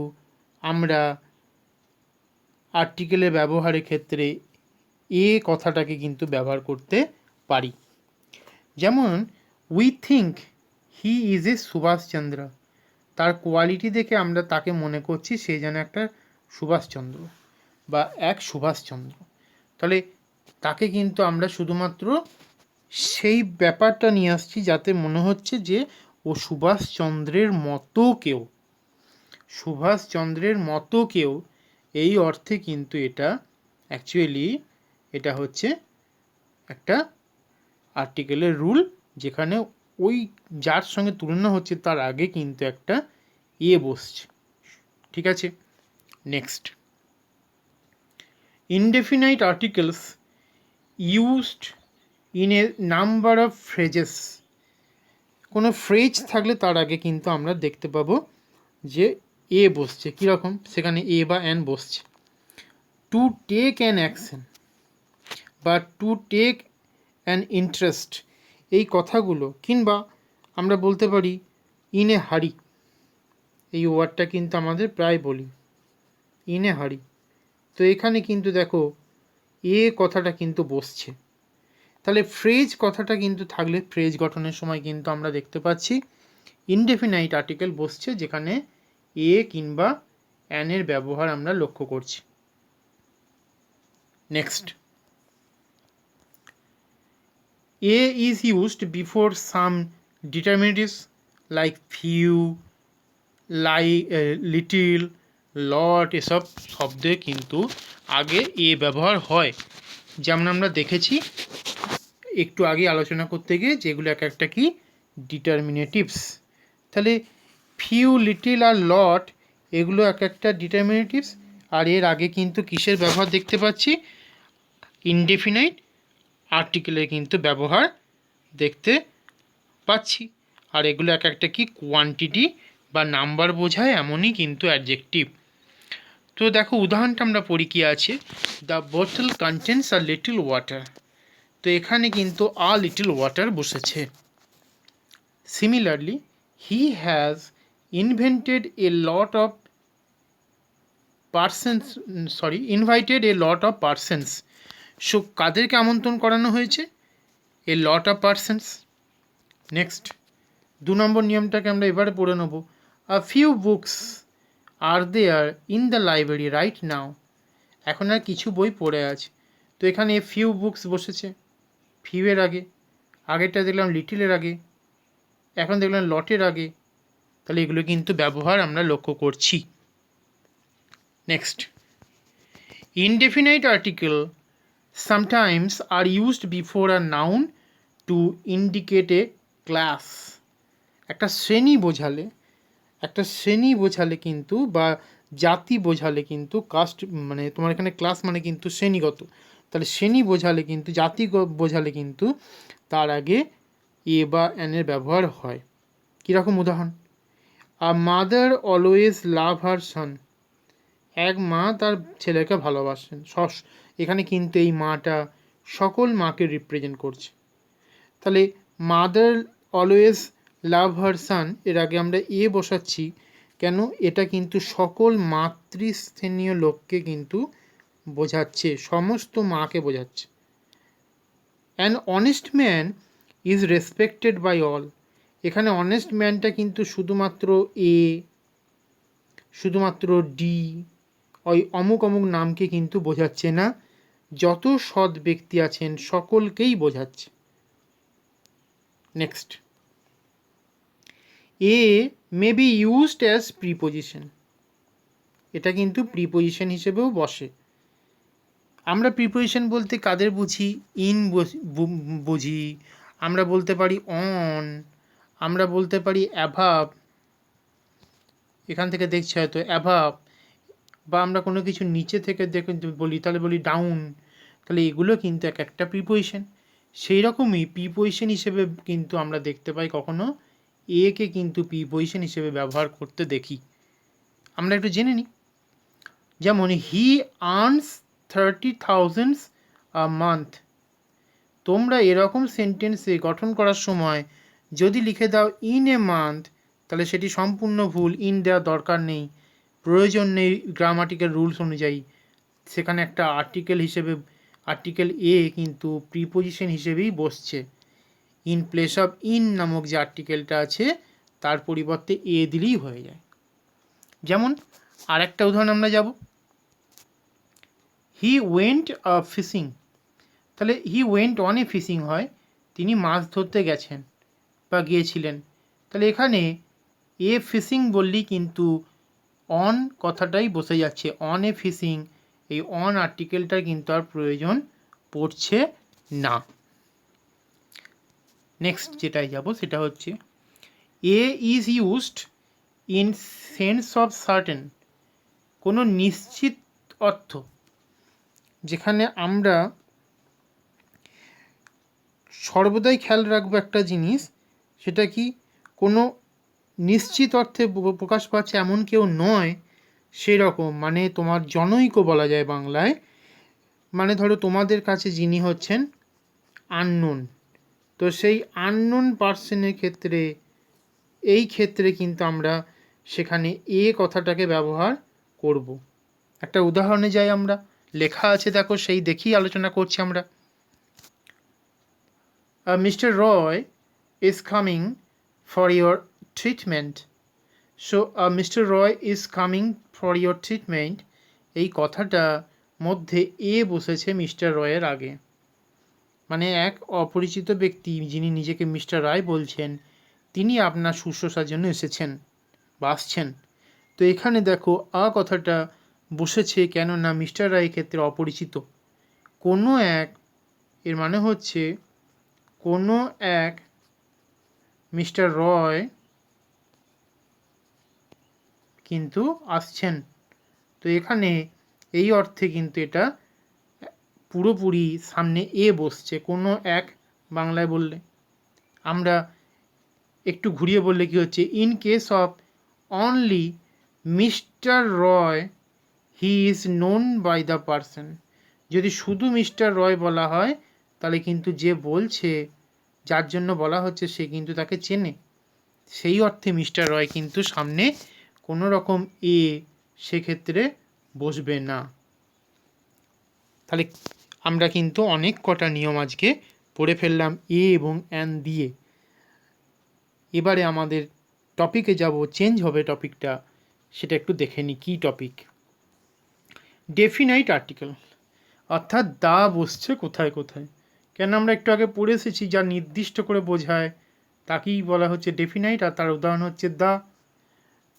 আমরা আর্টিকেলের ব্যবহারের ক্ষেত্রে এ কথাটাকে কিন্তু ব্যবহার করতে পারি। যেমন উই থিঙ্ক হি ইজ এ সুভাষচন্দ্র, তার কোয়ালিটি দেখে আমরা তাকে মনে করছি সে যেন একটা সুভাষচন্দ্র বা এক সুভাষচন্দ্র। তাহলে তাকে কিন্তু আমরা শুধুমাত্র সেই ব্যাপারটা নিয়ে আসছি যাতে মনে হচ্ছে যে ও সুভাষচন্দ্রের মতো কেউ, সুভাষচন্দ্রের মতো কেউ, এই অর্থে কিন্তু এটা অ্যাকচুয়ালি এটা হচ্ছে একটা আর্টিকেলের রুল, যেখানে ওই যার সঙ্গে তুলনা হচ্ছে তার আগে কিন্তু একটা এ বসছে। ঠিক আছে, next, indefinite articles used in a number of phrases. কোনো ফ্রেজ থাকলে তার আগে কিন্তু আমরা দেখতে পাবো যে এ বসছে। কীরকম? সেখানে এ বা অ্যান বসছে। টু টেক অ্যান অ্যাকশন বা টু টেক অ্যান ইন্টারেস্ট, এই কথাগুলো, কিংবা আমরা বলতে পারি ইন এ হারি, এই ওয়ার্ডটা কিন্তু আমাদের প্রায় বলি, ইন এ হারি। তো এখানে কিন্তু দেখো এ কথাটা কিন্তু বসছে। তাহলে ফ্রেজ কথাটা কিন্তু থাকলে ফ্রেজ গঠনের সময় কিন্তু আমরা দেখতে পাচ্ছি ইনডেফিনাইট আর্টিকেল বসছে, যেখানে এ কিংবা অ্যানের ব্যবহার আমরা লক্ষ্য করছি। Next, a is used before some determinatives like few, little, lot, এসব শব্দে কিন্তু আগে এ ব্যবহার হয়। যেমন আমরা দেখেছি একটু আগে আলোচনা করতে গিয়ে, যেগুলো এক একটা কি ডিটারমিনেটিভস। তাহলে ফিউ, লিটিল আর লট এগুলো এক একটা ডিটারমিনেটিভস, আর এর আগে কিন্তু কিসের ব্যবহার দেখতে পাচ্ছি? ইনডেফিনাইট আর্টিকেলের কিন্তু ব্যবহার দেখতে পাচ্ছি। আর এগুলো এক একটা কি কোয়ান্টিটি বা নাম্বার বোঝায় এমনই কিন্তু অ্যাডজেক্টিভ। তো দেখো উদাহরণটা আমরা পড়ি কি আছে, the bottle contains a little water. তো এখানে কিন্তু আ লিটল ওয়াটার বসেছে। Similarly, he has invented a lot of persons, invited a lot of persons. So কাদেরকে আমন্ত্রণ করানো হয়েছে? A lot of persons. Next, 2 নম্বর নিয়মটাকে আমরা এবারে পড়ে নেব। A few books are there in the library right now. এখন আর কিছু বই পড়ে আছে। তো এখানে ফিউ বুকস বসেছে, ফিউ এর আগে, আগেরটা দেখলাম লিটিলের আগে, এখন দেখলাম লটের আগে। তাহলে এগুলো কিন্তু ব্যবহার আমরা লক্ষ্য করছি। Next, indefinite article sometimes are used before a noun to indicate A class. একটা শ্রেণী বোঝালে কিন্তু বা জাতি বোঝালে কিন্তু কাস্ট, মানে তোমার এখানে ক্লাস মানে কিন্তু শ্রেণীগত, তাহলে শ্রেণী বোঝালে কিন্তু, জাতি বোঝালে কিন্তু তার আগে এ বা অ্যানের ব্যবহার হয়। কীরকম উদাহরণ? আ মাদার অলওয়েজ লাভ হার সন। এক মা তার ছেলেকে ভালোবাসেন। এখানে কিন্তু এই মাটা সকল মাকে রিপ্রেজেন্ট করছে। তাহলে মাদার অলওয়েজ লাভ হার সান, এর আগে আমরা এ বসাচ্ছি কেন? এটা কিন্তু সকল মাতৃস্থানীয় লোককে কিন্তু বোঝাচ্ছে, সমস্ত মাকে বোঝাচ্ছে। An honest man is respected by all. এখানে অনেস্ট ম্যানটা কিন্তু শুধুমাত্র এ, শুধুমাত্র ডি, ওই অমুক অমুক নামকে কিন্তু বোঝাচ্ছে না, যত সৎ ব্যক্তি আছেন সকলকেই বোঝাচ্ছে। Next, A may be used as preposition. এটা কিন্তু প্রিপোজিশন হিসেবেও বসে। আমরা প্রিপোজিশন বলতে কাদের বুঝি? ইন বুঝি, আমরা বলতে পারি অন, আমরা বলতে পারি অ্যাভাব, এখান থেকে দেখছি হয়তো অ্যাভাব, বা আমরা কোনো কিছু নিচে থেকে বলি তাহলে বলি ডাউন। তাহলে এগুলো কিন্তু এক একটা প্রিপোজিশন। সেই রকমই প্রিপোজিশন হিসেবে কিন্তু আমরা দেখতে পাই কখনো একে কিন্তু প্রিপোজিশন হিসেবে ব্যবহার করতে দেখি। আমরা একটু জেনে নিই। যেমন হি আর্নস 30,000 আ মান্থ। তোমরা এরকম সেন্টেন্সে গঠন করার সময় যদি লিখে দাও ইন এ মান্থ, তাহলে সেটি সম্পূর্ণ ভুল। ইন দেওয়ার দরকার নেই, প্রয়োজন নেই গ্রামাটিক্যাল রুলস অনুযায়ী। সেখানে একটা আর্টিকেল এ কিন্তু প্রিপোজিশন হিসেবেই বসছে। ইন প্লেস অফ ইন নামক যে আর্টিকেলটা আছে তার পরিবর্তে এ দিলেই হয়ে যায়। যেমন আরেকটা উদাহরণ আমরা যাব, হি ওয়েন্ট আ ফিশিং। তাহলে he went on a fishing হয়, তিনি মাছ ধরতে গেছেন বা গিয়েছিলেন। তাহলে এখানে এ ফিশিং বললেই কিন্তু অন কথাটাই বসে যাচ্ছে, অন এ ফিশিং। এই অন আর্টিকেলটার কিন্তু আর প্রয়োজন পড়ছে না। নেক্সট যেটাই যাব সেটা হচ্ছে a is used in sense of certain. কোনো নিশ্চিত অর্থ, যেখানে আমরা সর্বদাই খেয়াল রাখবো একটা জিনিস, সেটা কি কোনো নিশ্চিত অর্থে প্রকাশ পাচ্ছে এমন কেউ নয়, সেই রকম। মানে তোমার জনৈক বলা যায় বাংলায়, মানে ধরো তোমাদের কাছে যিনি হচ্ছেন আননোন, তো সেই আননোন পার্সনের ক্ষেত্রে, এই ক্ষেত্রে কিন্তু আমরা সেখানে এ কথাটাকে ব্যবহার করব। একটা উদাহরণে যাই আমরা, লেখা আছে দেখো, সেই দেখেই আলোচনা করছি আমরা। Mister Roy is coming for your treatment. So mister Roy is coming for your treatment, এই কথাটা মধ্যে এ বসেছে মিস্টার রয়ের আগে, মানে এক অপরিচিত ব্যক্তি যিনি নিজেকে মিস্টার রায় বলছেন তিনি আপনার শুশ্রূষার জন্য এসেছেন বা আসছেন। তো এখানে দেখো কথাটা বসেছে, কেননা মিস্টার রায় ক্ষেত্রে অপরিচিত কোনো এক, এর মানে হচ্ছে কোনো এক মিস্টার রয় কিন্তু আসছেন। তো এখানে এই অর্থে কিন্তু এটা পুরোপুরি সামনে এ বসছে, কোনো এক বাংলায় বললে। আমরা একটু ঘুরিয়ে বললে কি হচ্ছে, in case of only mister Roy he is known by the person, যদি শুধু মিস্টার রয় বলা হয় তাহলে কিন্তু যে বলছে, যার জন্য বলা হচ্ছে সে কিন্তু তাকে চেনে, সেই অর্থে মিস্টার রয় কিন্তু সামনে কোনো রকম এ সেক্ষেত্রে বসবে না। তাহলে আমরা কিন্তু অনেক কটা নিয়ম আজকে পড়ে ফেললাম এ এবং অ্যান দিয়ে। এবারে আমাদের টপিকে যাব, চেঞ্জ হবে টপিকটা, সেটা একটু দেখে নিই কী টপিক। ডেফিনাইট আর্টিকেল, অর্থাৎ দা বসছে কোথায় কোথায়। কেন আমরা একটু আগে পড়ে এসেছি যা নির্দিষ্ট করে বোঝায় তাকেই বলা হচ্ছে ডেফিনাইট, আর তার উদাহরণ হচ্ছে দা।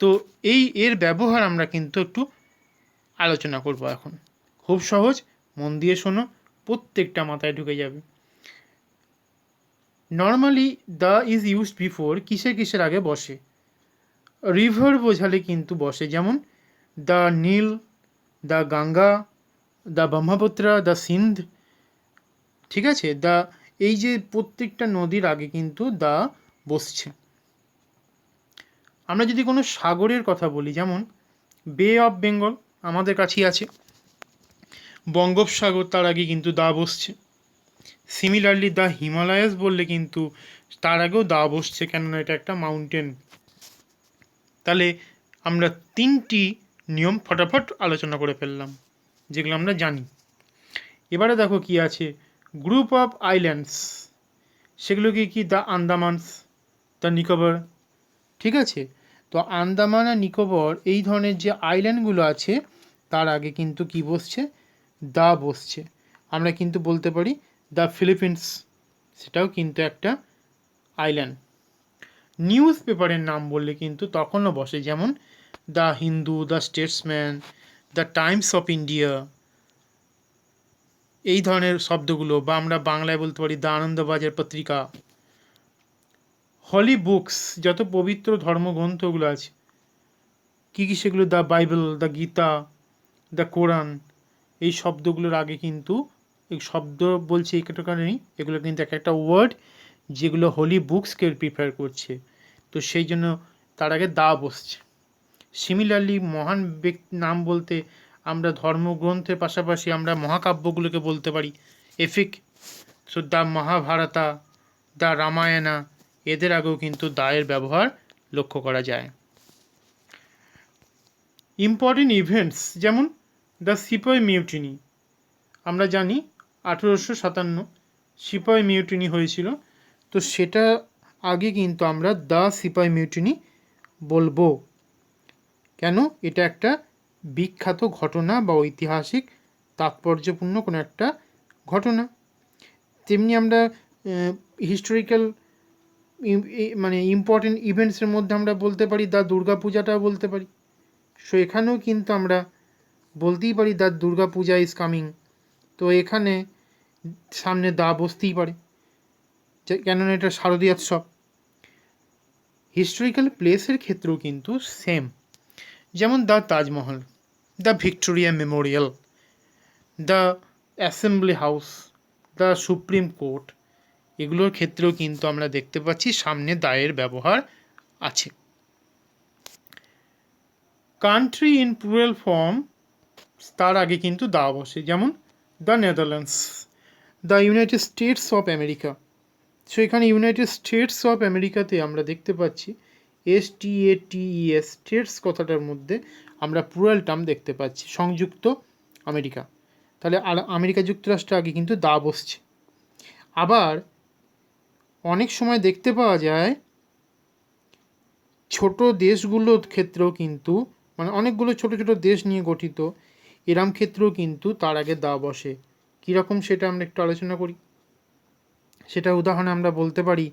তো এর ব্যবহার আমরা কিন্তু একটু আলোচনা করব এখন। খুব সহজ, মন দিয়ে শোনো, প্রত্যেকটা মাথায় ঢুকে যাবে। Normally the is used before কিসের কিসের আগে বসে? রিভার বোঝালে কিন্তু বসে, যেমন the Nile, the Ganga, the Brahmaputra, the Sindh, ঠিক আছে? এই যে প্রত্যেকটা নদীর আগে কিন্তু দা বসছে। আমরা যদি কোনো সাগরের কথা বলি, যেমন বে অফ বেঙ্গল আমাদের কাছেই আছে, বঙ্গোপসাগর, তার আগে কিন্তু দা বসছে। সিমিলারলি দ্য হিমালয়াস বললে কিন্তু তার আগেও দা বসছে, কেননা এটা একটা মাউন্টেন। তাহলে আমরা তিনটি নিয়ম ফটাফট আলোচনা করে ফেললাম যেগুলো আমরা জানি। এবারে দেখো কি আছে, গ্রুপ অফ আইল্যান্ডস, সেগুলো কি দ্য আন্দামানস, দ্য নিকোবর, ঠিক আছে? তো আন্দামান আর নিকোবর এই ধরনের যে আইল্যান্ডগুলো আছে তার আগে কিন্তু কি বসছে? দা বসছে। আমরা কিন্তু বলতে পারি দ্য ফিলিপিন্স, সেটাও কিন্তু একটা আইল্যান্ড। নিউজ পেপারের নাম বললে কিন্তু তখনও বসে, যেমন the Hindu, the Statesman, the Times of India, এই ধরনের শব্দগুলো, বা আমরা বাংলায় বলতে পারি দ্য আনন্দবাজার পত্রিকা। হলি বুকস, যত পবিত্র ধর্মগ্রন্থগুলো আছে কী কী সেগুলো, the Bible, the Gita, the Quran, এই শব্দগুলোর আগে কিন্তু এই শব্দ বলছে এই কারণেই, এগুলো কিন্তু এক একটা ওয়ার্ড যেগুলো হোলি বুকসকে প্রিফার করছে, তো সেই জন্য তার আগে দা বসছে। সিমিলারলি মহান ব্যক্তি নাম বলতে আমরা ধর্মগ্রন্থের পাশাপাশি আমরা মহাকাব্যগুলোকে বলতে পারি epic, so the Mahabharata, the Ramayana, এদের আগেও কিন্তু দায়ের ব্যবহার লক্ষ্য করা যায়। ইম্পর্টেন্ট ইভেন্টস, যেমন দ্য সিপাই মিউটিনি, আমরা জানি 1857 সিপাই মিউটিনি হয়েছিল, তো সেটা আগে কিন্তু আমরা দ্য সিপাই মিউটিনি বলবো, কেন? এটা একটা বিখ্যাত ঘটনা বা ঐতিহাসিক তাৎপর্যপূর্ণ কোনো একটা ঘটনা। তেমনি আমরা হিস্টোরিক্যাল মানে ইম্পর্টেন্ট ইভেন্টসের মধ্যে আমরা বলতে পারি দ্য দুর্গা পূজাটাও বলতে পারি। সো এখানেও কিন্তু আমরা বলতেই পারি the Durga Puja is coming, তো এখানে সামনে দা বসতেই পারে, কেননা এটা শারদীয়োৎসব। হিস্টোরিক্যাল প্লেসের ক্ষেত্রেও কিন্তু সেম, যেমন the Taj Mahal, the Victoria Memorial, the assembly house, the supreme court, এগুলোর ক্ষেত্রেও কিন্তু আমরা দেখতে পাচ্ছি সামনে দায়ের ব্যবহার আছে। কান্ট্রি ইন প্লুরাল ফর্ম, তার আগে কিন্তু দা বসে, যেমন the Netherlands, the United states of America. So এখানে ইউনাইটেড স্টেটস অফ আমেরিকাতে আমরা দেখতে পাচ্ছি STATES, স্টেটস কথাটার মধ্যে আমরা প্লুরাল টার্ম দেখতে পাচ্ছি, সংযুক্ত আমেরিকা। তাহলে আমেরিকা যুক্তরাষ্ট্র আগে কিন্তু দা বসছে। আবার অনেক সময় দেখতে পাওয়া যায় ছোট দেশগুলোর ক্ষেত্রেও কিন্তু মানে অনেকগুলো ছোট ছোট দেশ নিয়ে গঠিত, এরম ক্ষেত্রেও কিন্তু তার আগে দা বসে। কীরকম সেটা আমরা একটু আলোচনা করি। সেটা উদাহরণে আমরা বলতে পারি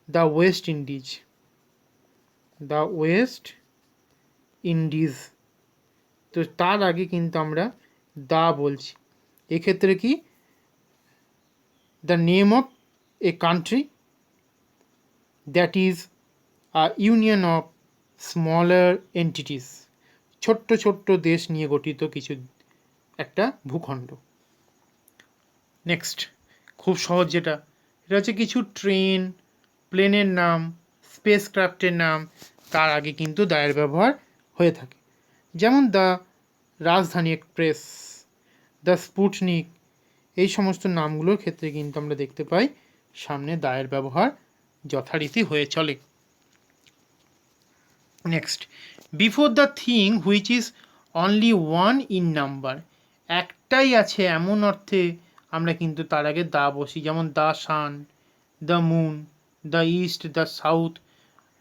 the West Indies, the West Indies. তো তার আগে কিন্তু আমরা দা বলছি। এক্ষেত্রে কি the name of a country that is a union of smaller entities, ছোট্ট ছোট্ট দেশ নিয়ে গঠিত কিছু একটা ভূখণ্ড। নেক্সট, খুব সহজ যেটা, এটা হচ্ছে কিছু ট্রেন, প্লেনের নাম, স্পেস ক্রাফটের নাম, তার আগে কিন্তু দায়ের ব্যবহার হয়ে থাকে। যেমন দ্য রাজধানী এক্সপ্রেস, দ্য স্পুটনিক, এই সমস্ত নামগুলোর ক্ষেত্রে কিন্তু আমরা দেখতে পাই সামনে দায়ের ব্যবহার যথারীতি হয়ে চলে। Next, before the thing which is only one in number, একটাই আছে এমন অর্থে আমরা কিন্তু তার আগে দা বসি। যেমন the sun, the moon, the east, the south,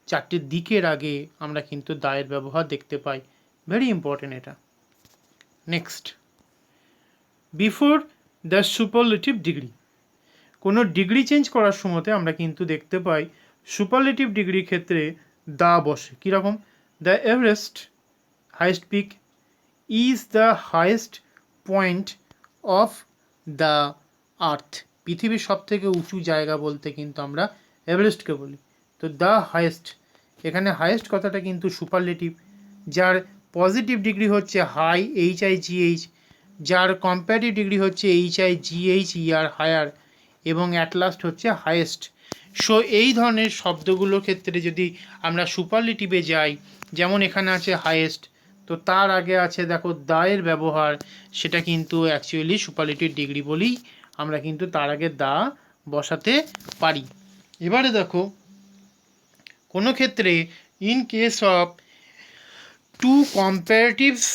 চারটে দিকের আগে আমরা কিন্তু দায়ের ব্যবহার দেখতে পাই। ভেরি ইম্পর্টেন্ট এটা। Next, before the superlative degree, কোনো ডিগ্রি চেঞ্জ করার সময়তে আমরা কিন্তু দেখতে পাই সুপারলেটিভ ডিগ্রির ক্ষেত্রে দা বসে। কীরকম? The Everest highest peak is the highest point of the earth, পৃথিবীর সব থেকে উঁচু জায়গা বলতে কিন্তু আমরা এভারেস্টকে বলি। তো দ্য হাইয়েস্ট, এখানে হাইয়েস্ট কথাটা কিন্তু সুপারলেটিভ, যার পজিটিভ ডিগ্রি হচ্ছে হাই, HIGH, যার কম্পারেটিভ ডিগ্রি হচ্ছে HIGHER, হায়ার, এবং অ্যাট লাস্ট হচ্ছে হাইয়েস্ট। সো এই ধরনের শব্দগুলোর ক্ষেত্রে যদি আমরা সুপারলেটিভে যাই, যেমন এখানে আছে হাইয়েস্ট, তো তার আগে আছে দেখো দায়ের ব্যবহার, সেটা কিন্তু অ্যাকচুয়ালি সুপারলেটিভ ডিগ্রি বলেই আমরা কিন্তু তার আগে দা বসাতে পারি। এবারে দেখো কোনো ক্ষেত্রে in case of two comparatives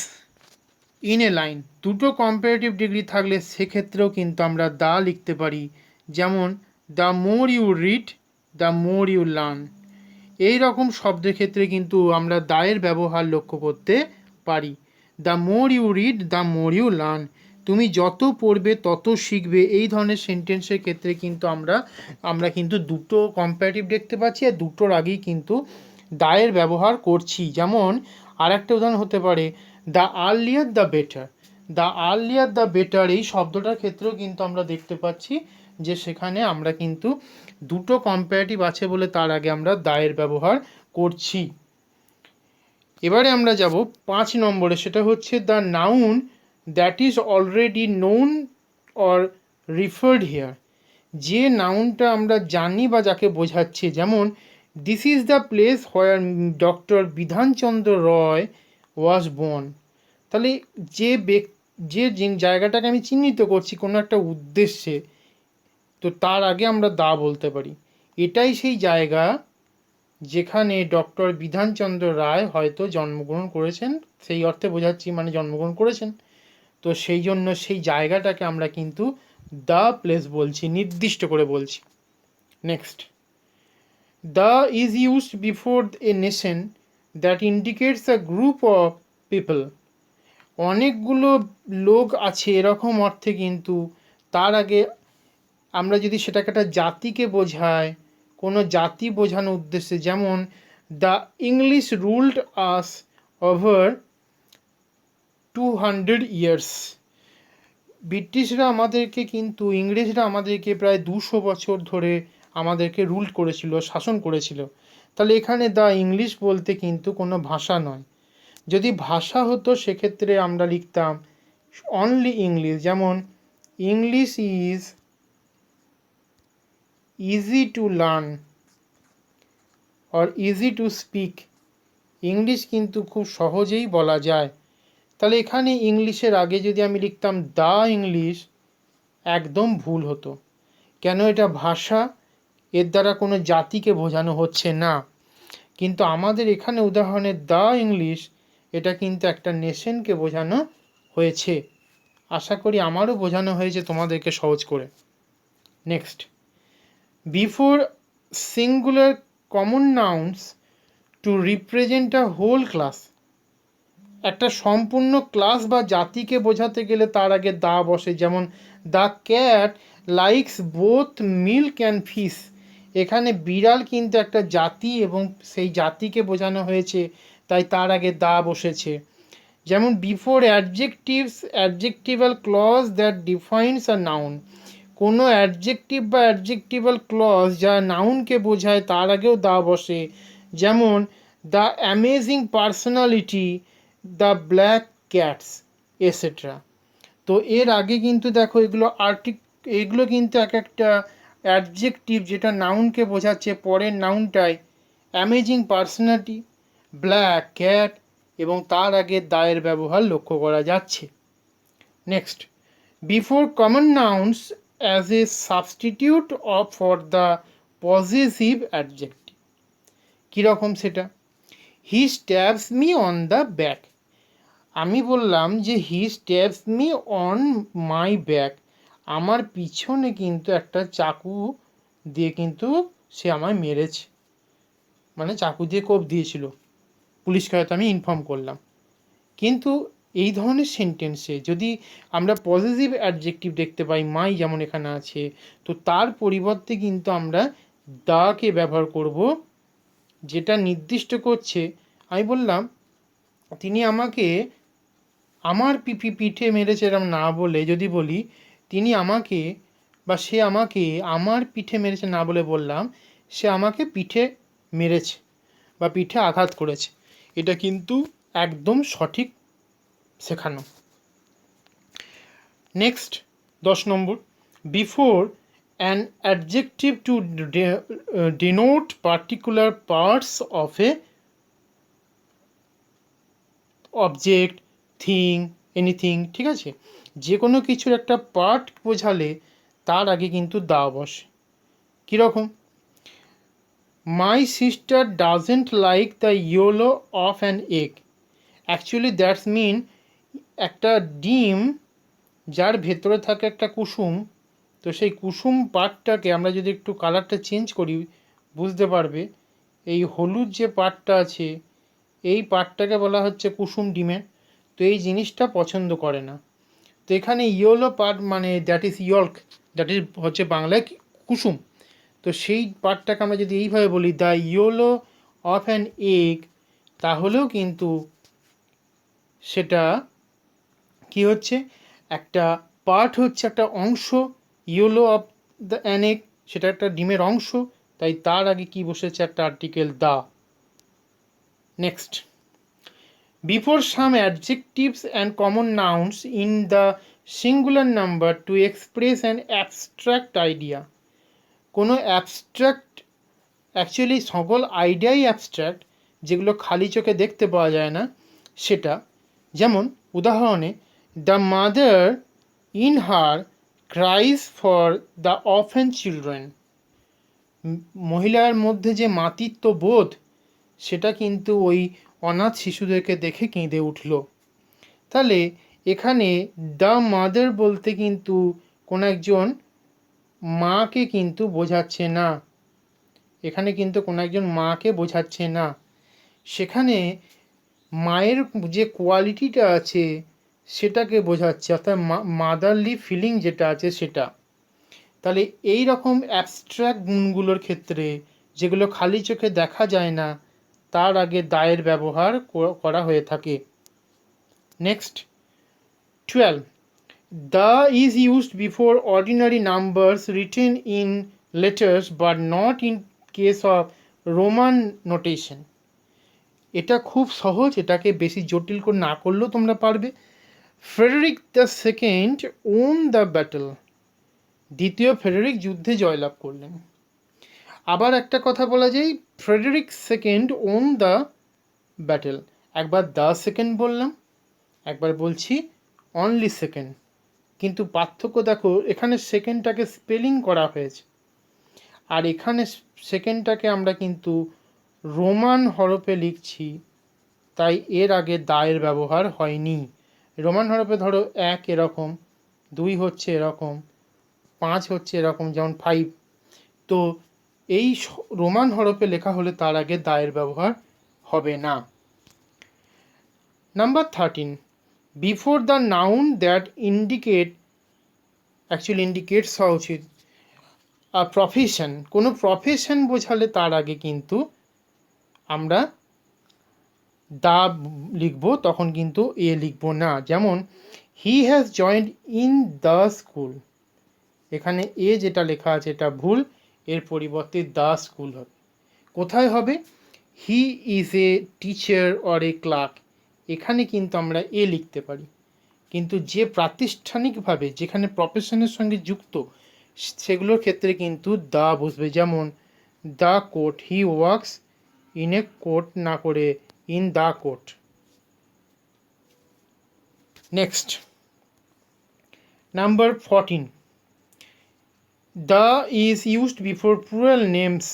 in a line, দুটো কম্পারেটিভ ডিগ্রি থাকলে সেক্ষেত্রেও কিন্তু আমরা দা লিখতে পারি। যেমন the more you read, the more you learn, এই রকম শব্দের ক্ষেত্রে কিন্তু আমরা দায়ের ব্যবহার লক্ষ্য করতে পারি। The more you read, the more you learn, তুমি যত পড়বে তত শিখবে, এই ধরনের সেন্টেন্সের ক্ষেত্রে কিন্তু আমরা কিন্তু দুটো কম্পারেটিভ দেখতে পাচ্ছি, আর দুটোর আগেই কিন্তু দায়ের ব্যবহার করছি। যেমন আর একটা উদাহরণ হতে পারে the earlier the better, the earlier the better, এই শব্দটার ক্ষেত্রেও কিন্তু আমরা দেখতে পাচ্ছি যে সেখানে আমরা কিন্তু দুটো কম্পারেটিভ আছে বলে তার আগে আমরা দায়ের ব্যবহার করছি। এবারে আমরা যাব 5 নম্বরে, সেটা হচ্ছে the noun that is already known or referred here, যে নাউনটা আমরা জানি বা যাকে বোঝাচ্ছে। যেমন this is the place where doctor Bidhanchandra Roy was born, তাহলে যে জায়গাটাকে আমি চিহ্নিত করছি কোনো একটা উদ্দেশ্যে, তো তার আগে আমরা দা বলতে পারি। এটাই সেই জায়গা যেখানে ডক্টর বিধানচন্দ্র রায় হয়তো জন্মগ্রহণ করেছেন, সেই অর্থে বোঝাচ্ছি, মানে জন্মগ্রহণ করেছেন। তো সেই জন্য সেই জায়গাটাকে আমরা কিন্তু দ্য প্লেস বলছি, নির্দিষ্ট করে বলছি। Next, the is used before a nation that indicates a group of people, অনেকগুলো লোক আছে এরকম অর্থে কিন্তু তার আগে আমরা যদি সেটাকে একটা জাতিকে বোঝায়, কোনো জাতি বোঝানোর উদ্দেশ্যে, যেমন the English ruled us over 200 years, ব্রিটিশরা আমাদেরকে কিন্তু, ইংরেজরা আমাদেরকে প্রায় 200 বছর ধরে আমাদেরকে রুল করেছিল, শাসন করেছিল। তাহলে এখানে দ্য ইংলিশ বলতে কিন্তু কোনো ভাষা নয়, যদি ভাষা হতো সেক্ষেত্রে আমরা লিখতাম অনলি ইংলিশ। যেমন English is easy to learn or easy to speak, English কিন্তু খুব সহজেই বলা যায়। তাহলে এখানে ইংলিশের আগে যদি আমি লিখতাম দ্য ইংলিশ, একদম ভুল হতো। কেন? এটা ভাষা, এর দ্বারা কোনো জাতিকে বোঝানো হচ্ছে না। কিন্তু আমাদের এখানে উদাহরণে দ্য ইংলিশ, এটা কিন্তু একটা নেশনকে বোঝানো হয়েছে। আশা করি আমারও বোঝানো হয়েছে তোমাদেরকে সহজ করে। Next, before singular common nouns to represent a whole class. একটা সম্পূর্ণ ক্লাস বা জাতিকে বোঝাতে গেলে তার আগে দা বসে, যেমন the cat likes both milk and fish. এখানে বিড়াল কিন্তু একটা জাতি এবং সেই জাতিকে বোঝানো হয়েছে, তাই তার আগে দা বসেছে। যেমন before adjectives adjectival clause that defines a noun. কোনো অ্যাডজেক্টিভ বা অ্যাডজেক্টিভাল ক্লজ যা নাউনকে বোঝায় তার আগেও দা বসে। যেমন the amazing personality, the black cats, etcetera. তো এর আগে কিন্তু দেখো এগুলো কিন্তু এক একটা অ্যাডজেক্টিভ যেটা নাউনকে বোঝাচ্ছে, পরের নাউনটায় অ্যামেজিং পার্সোনালিটি, ব্ল্যাক ক্যাট এবং তার আগে দায়ের ব্যবহার লক্ষ্য করা যাচ্ছে। Next, before common nouns as a substitute of for the positive adjective. কীরকম সেটা? হি স্ট্যাবস মি অন দ্য ব্যাক। আমি বললাম যে হি স্ট্যাবস মি অন মাই ব্যাক, আমার পিছনে কিন্তু একটা চাকু দিয়ে কিন্তু সে আমায় মেরেছে, মানে চাকু দিয়ে কোপ দিয়েছিল, পুলিশকে হয়তো আমি ইনফর্ম করলাম। কিন্তু এই ধরনের সেন্টেন্সে যদি আমরা পজিটিভ অ্যাডজেক্টিভ দেখতে পাই, মাই যেমন এখানে আছে, তো তার পরিবর্তে কিন্তু আমরা দাকে ব্যবহার করব, যেটা নির্দিষ্ট করছে। আমি বললাম তিনি আমাকে আমার পিঠে মেরেছে, এরম না বলে যদি বলি তিনি আমাকে বা সে আমাকে আমার পিঠে মেরেছে না বলে বললাম সে আমাকে পিঠে মেরেছে বা পিঠে আঘাত করেছে, এটা কিন্তু একদম সঠিক শেখানো। নেক্সট 10 নম্বর, before an adjective to denote particular parts of a object, thing, anything, ঠিক আছে, যে কোনো কিছুর একটা পার্ট বোঝালে তার আগে কিন্তু দা বসে। কীরকম? My sister doesn't like the yellow of an egg. Actually that's mean একটা ডিম যার ভেতরে থাকে একটা কুসুম, তো সেই কুসুম পার্টটাকে আমরা যদি একটু কালারটা চেঞ্জ করি বুঝতে পারবে, এই হলুদ যে পার্টটা আছে এই পার্টটাকে বলা হচ্ছে কুসুম ডিমের, তো এই জিনিসটা পছন্দ করে না। তো এখানে ইয়েলো পার্ট মানে দ্যাট ইজ ইয়ল্ক, দ্যাট ইজ হচ্ছে বাংলায় কুসুম, তো সেই পার্টটাকে আমরা যদি এইভাবে বলি the yellow of an egg, তাহলেও কিন্তু সেটা কি হচ্ছে, একটা পার্ট হচ্ছে একটা অংশ, yellow of the an egg সেটা একটা ডিমের অংশ, তাই তার আগে কি বসেছে, একটা article the. Next, before some adjectives and common nouns in the singular number to express an abstract idea. কোনো অ্যাবস্ট্রাক্ট, অ্যাকচুয়ালি সকল আইডিয়াই অ্যাবস্ট্রাক্ট, যেগুলো খালি চোখে দেখতে পাওয়া যায় না সেটা। যেমন উদাহরণে the mother in her cries for the often children. মহিলার মধ্যে যে মাতৃত্ব বোধ সেটা কিন্তু ওই অনাথ শিশুদেরকে দেখে কেঁদে উঠল। তাহলে এখানে দ্য মাদার বলতে কিন্তু কোনো একজন মাকে কিন্তু বোঝাচ্ছে না, এখানে কিন্তু কোনো একজন মাকে বোঝাচ্ছে না, সেখানে মায়ের যে কোয়ালিটিটা আছে সেটাকে বোঝাচ্ছে, অর্থাৎ মাদারলি ফিলিং যেটা আছে সেটা। তাহলে এই রকম অ্যাবস্ট্রাক্ট গুণগুলোর ক্ষেত্রে যেগুলো খালি চোখে দেখা যায় না তার আগে দায়ের ব্যবহার করা হয়ে থাকে। Next 12, the is used before ordinary numbers written in letters but not in case of Roman notation. এটা খুব সহজ, এটাকে বেশি জটিল করে না করলেও তোমরা পারবে। Frederick the second won the battle, দ্বিতীয় ফ্রেডেরিক যুদ্ধে জয়লাভ করলেন। আবার একটা কথা বলা যায়, Frederick second won the battle, একবার দ্য সেকেন্ড বললাম, একবার বলছি অনলি সেকেন্ড, কিন্তু পার্থক্য দেখো, এখানে সেকেন্ডটাকে স্পেলিং করা হয়েছে আর এখানে সেকেন্ডটাকে আমরা কিন্তু রোমান হরফে লিখছি, তাই এর আগে দায়ের ব্যবহার হয়নি। রোমান হরফে ধরো 1 এরকম, 2 হচ্ছে এরকম, 5 হচ্ছে এরকম, যেমন 5, তো এই রোমান হরফে লেখা হলে তার আগে দায়ের ব্যবহার হবে না। Number 13, before the noun that indicates হওয়া উচিত প্রফেশন, কোনো প্রফেশন বোঝালে তার আগে কিন্তু আমরা দা লিখব, তখন কিন্তু এ লিখব না। যেমন he has joined in the school, এখানে এ যেটা লেখা আছে এটা ভুল, এর পরিবর্তে দ্য স্কুল হবে। কোথায় হবে? He is a teacher or a clerk, এখানে কিন্তু আমরা এ লিখতে পারি, কিন্তু যে প্রাতিষ্ঠানিকভাবে যেখানে প্রফেশনের সঙ্গে যুক্ত সেগুলোর ক্ষেত্রে কিন্তু দা বসবে। যেমন the court, he works in a court না করে in the court. Next, number 14, the is used before plural names,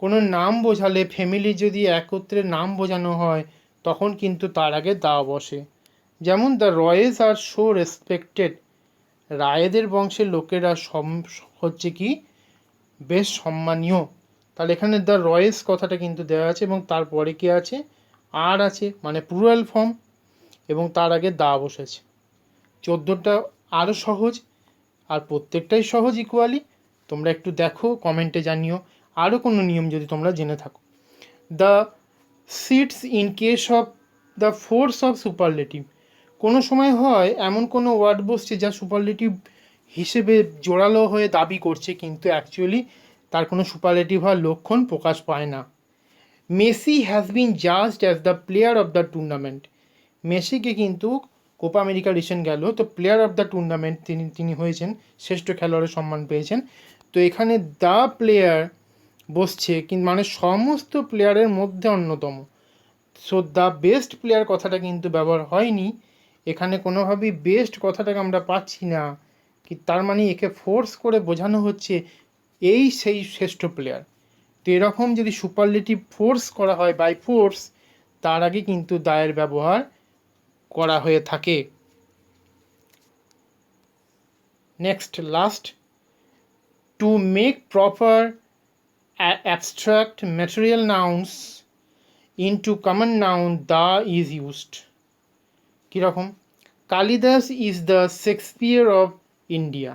কোনো নাম বোঝালে ফ্যামিলি যদি একত্রে নাম বোঝানো হয় তখন কিন্তু তার আগে দা বসে। যেমন the Roys are so respected, রায়েদের বংশের লোকেরা হচ্ছে কি বেশ সম্মানীয়, তাহলে এখানে দ্য রয়েস কথাটা কিন্তু দেওয়া আছে এবং তারপরে কি আছে? আর আছে, মানে প্লুরাল ফর্ম, এবং তার আগে দা বসেছে। 14টা আরও সহজ, আর প্রত্যেকটাই সহজ ইকুয়ালি। তোমরা একটু দেখো, কমেন্টে জানিও আরও কোনো নিয়ম যদি তোমরা জেনে থাকো। The sits in case of the force of superlative, কোনো সময় হয় এমন কোনো ওয়ার্ড বসছে যা সুপারলেটিভ হিসেবে জোরালো হয়ে দাবি করছে, কিন্তু অ্যাকচুয়ালি তার কোনো সুপারলেটিভ হওয়ার লক্ষণ প্রকাশ পায় না। Messi has been judged as the player of the tournament, মেসিকে কিন্তু কোপা আমেরিকা রিসেন্ট গেল, তো প্লেয়ার অফ দ্য টুর্নামেন্ট তিনি হয়েছেন, শ্রেষ্ঠ খেলোয়াড়ের সম্মান পেয়েছেন। তো এখানে দ্য প্লেয়ার বসছে, কিন্তু মানে সমস্ত প্লেয়ারের মধ্যে অন্যতম। সো দ্য বেস্ট প্লেয়ার কথাটা কিন্তু ব্যবহার হয়নি, এখানে কোনোভাবেই বেস্ট কথাটাকে আমরা পাচ্ছি না, কি তার মানে একে ফোর্স করে বোঝানো হচ্ছে এই সেই শ্রেষ্ঠ প্লেয়ার। তো এরকম যদি সুপারলেটিভ ফোর্স করা হয় বাই ফোর্স, তার আগে কিন্তু দায়ের ব্যবহার করা হয়ে থাকে। Next, last, to make proper abstract material nouns into common noun the is used. কীরকম? Kalidas is the Shakespeare of India,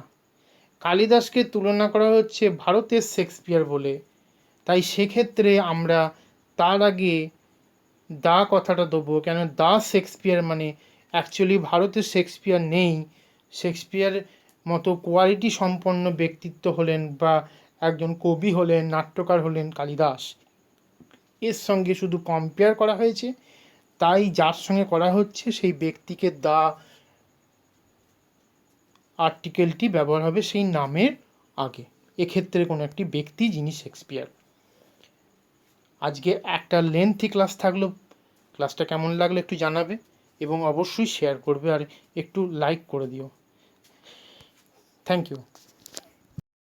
কালিদাসকে তুলনা করা হচ্ছে ভারতের শেক্সপিয়ার বলে, তাই সেক্ষেত্রে আমরা তার আগে দা কথাটা দেবো। কেন? দা শেক্সপিয়ার মানে অ্যাকচুয়ালি ভারতের শেক্সপিয়ার নেই, শেক্সপিয়ার মতো কোয়ালিটি সম্পন্ন ব্যক্তিত্ব হলেন বা একজন কবি হলেন, নাট্যকার হলেন কালিদাস, এর সঙ্গে শুধু কম্পেয়ার করা হয়েছে, তাই যার সঙ্গে করা হচ্ছে সেই ব্যক্তিকে দা আর্টিকেলটি ব্যবহার হবে সেই নামের আগে, এক্ষেত্রে কোনো একটি ব্যক্তি যিনি শেক্সপিয়ার। আজকে একটা লেন্থি ক্লাস থাকলো, ক্লাসটা কেমন লাগলো একটু জানাবে এবং অবশ্যই শেয়ার করবে আর একটু লাইক করে দিও। Thank you.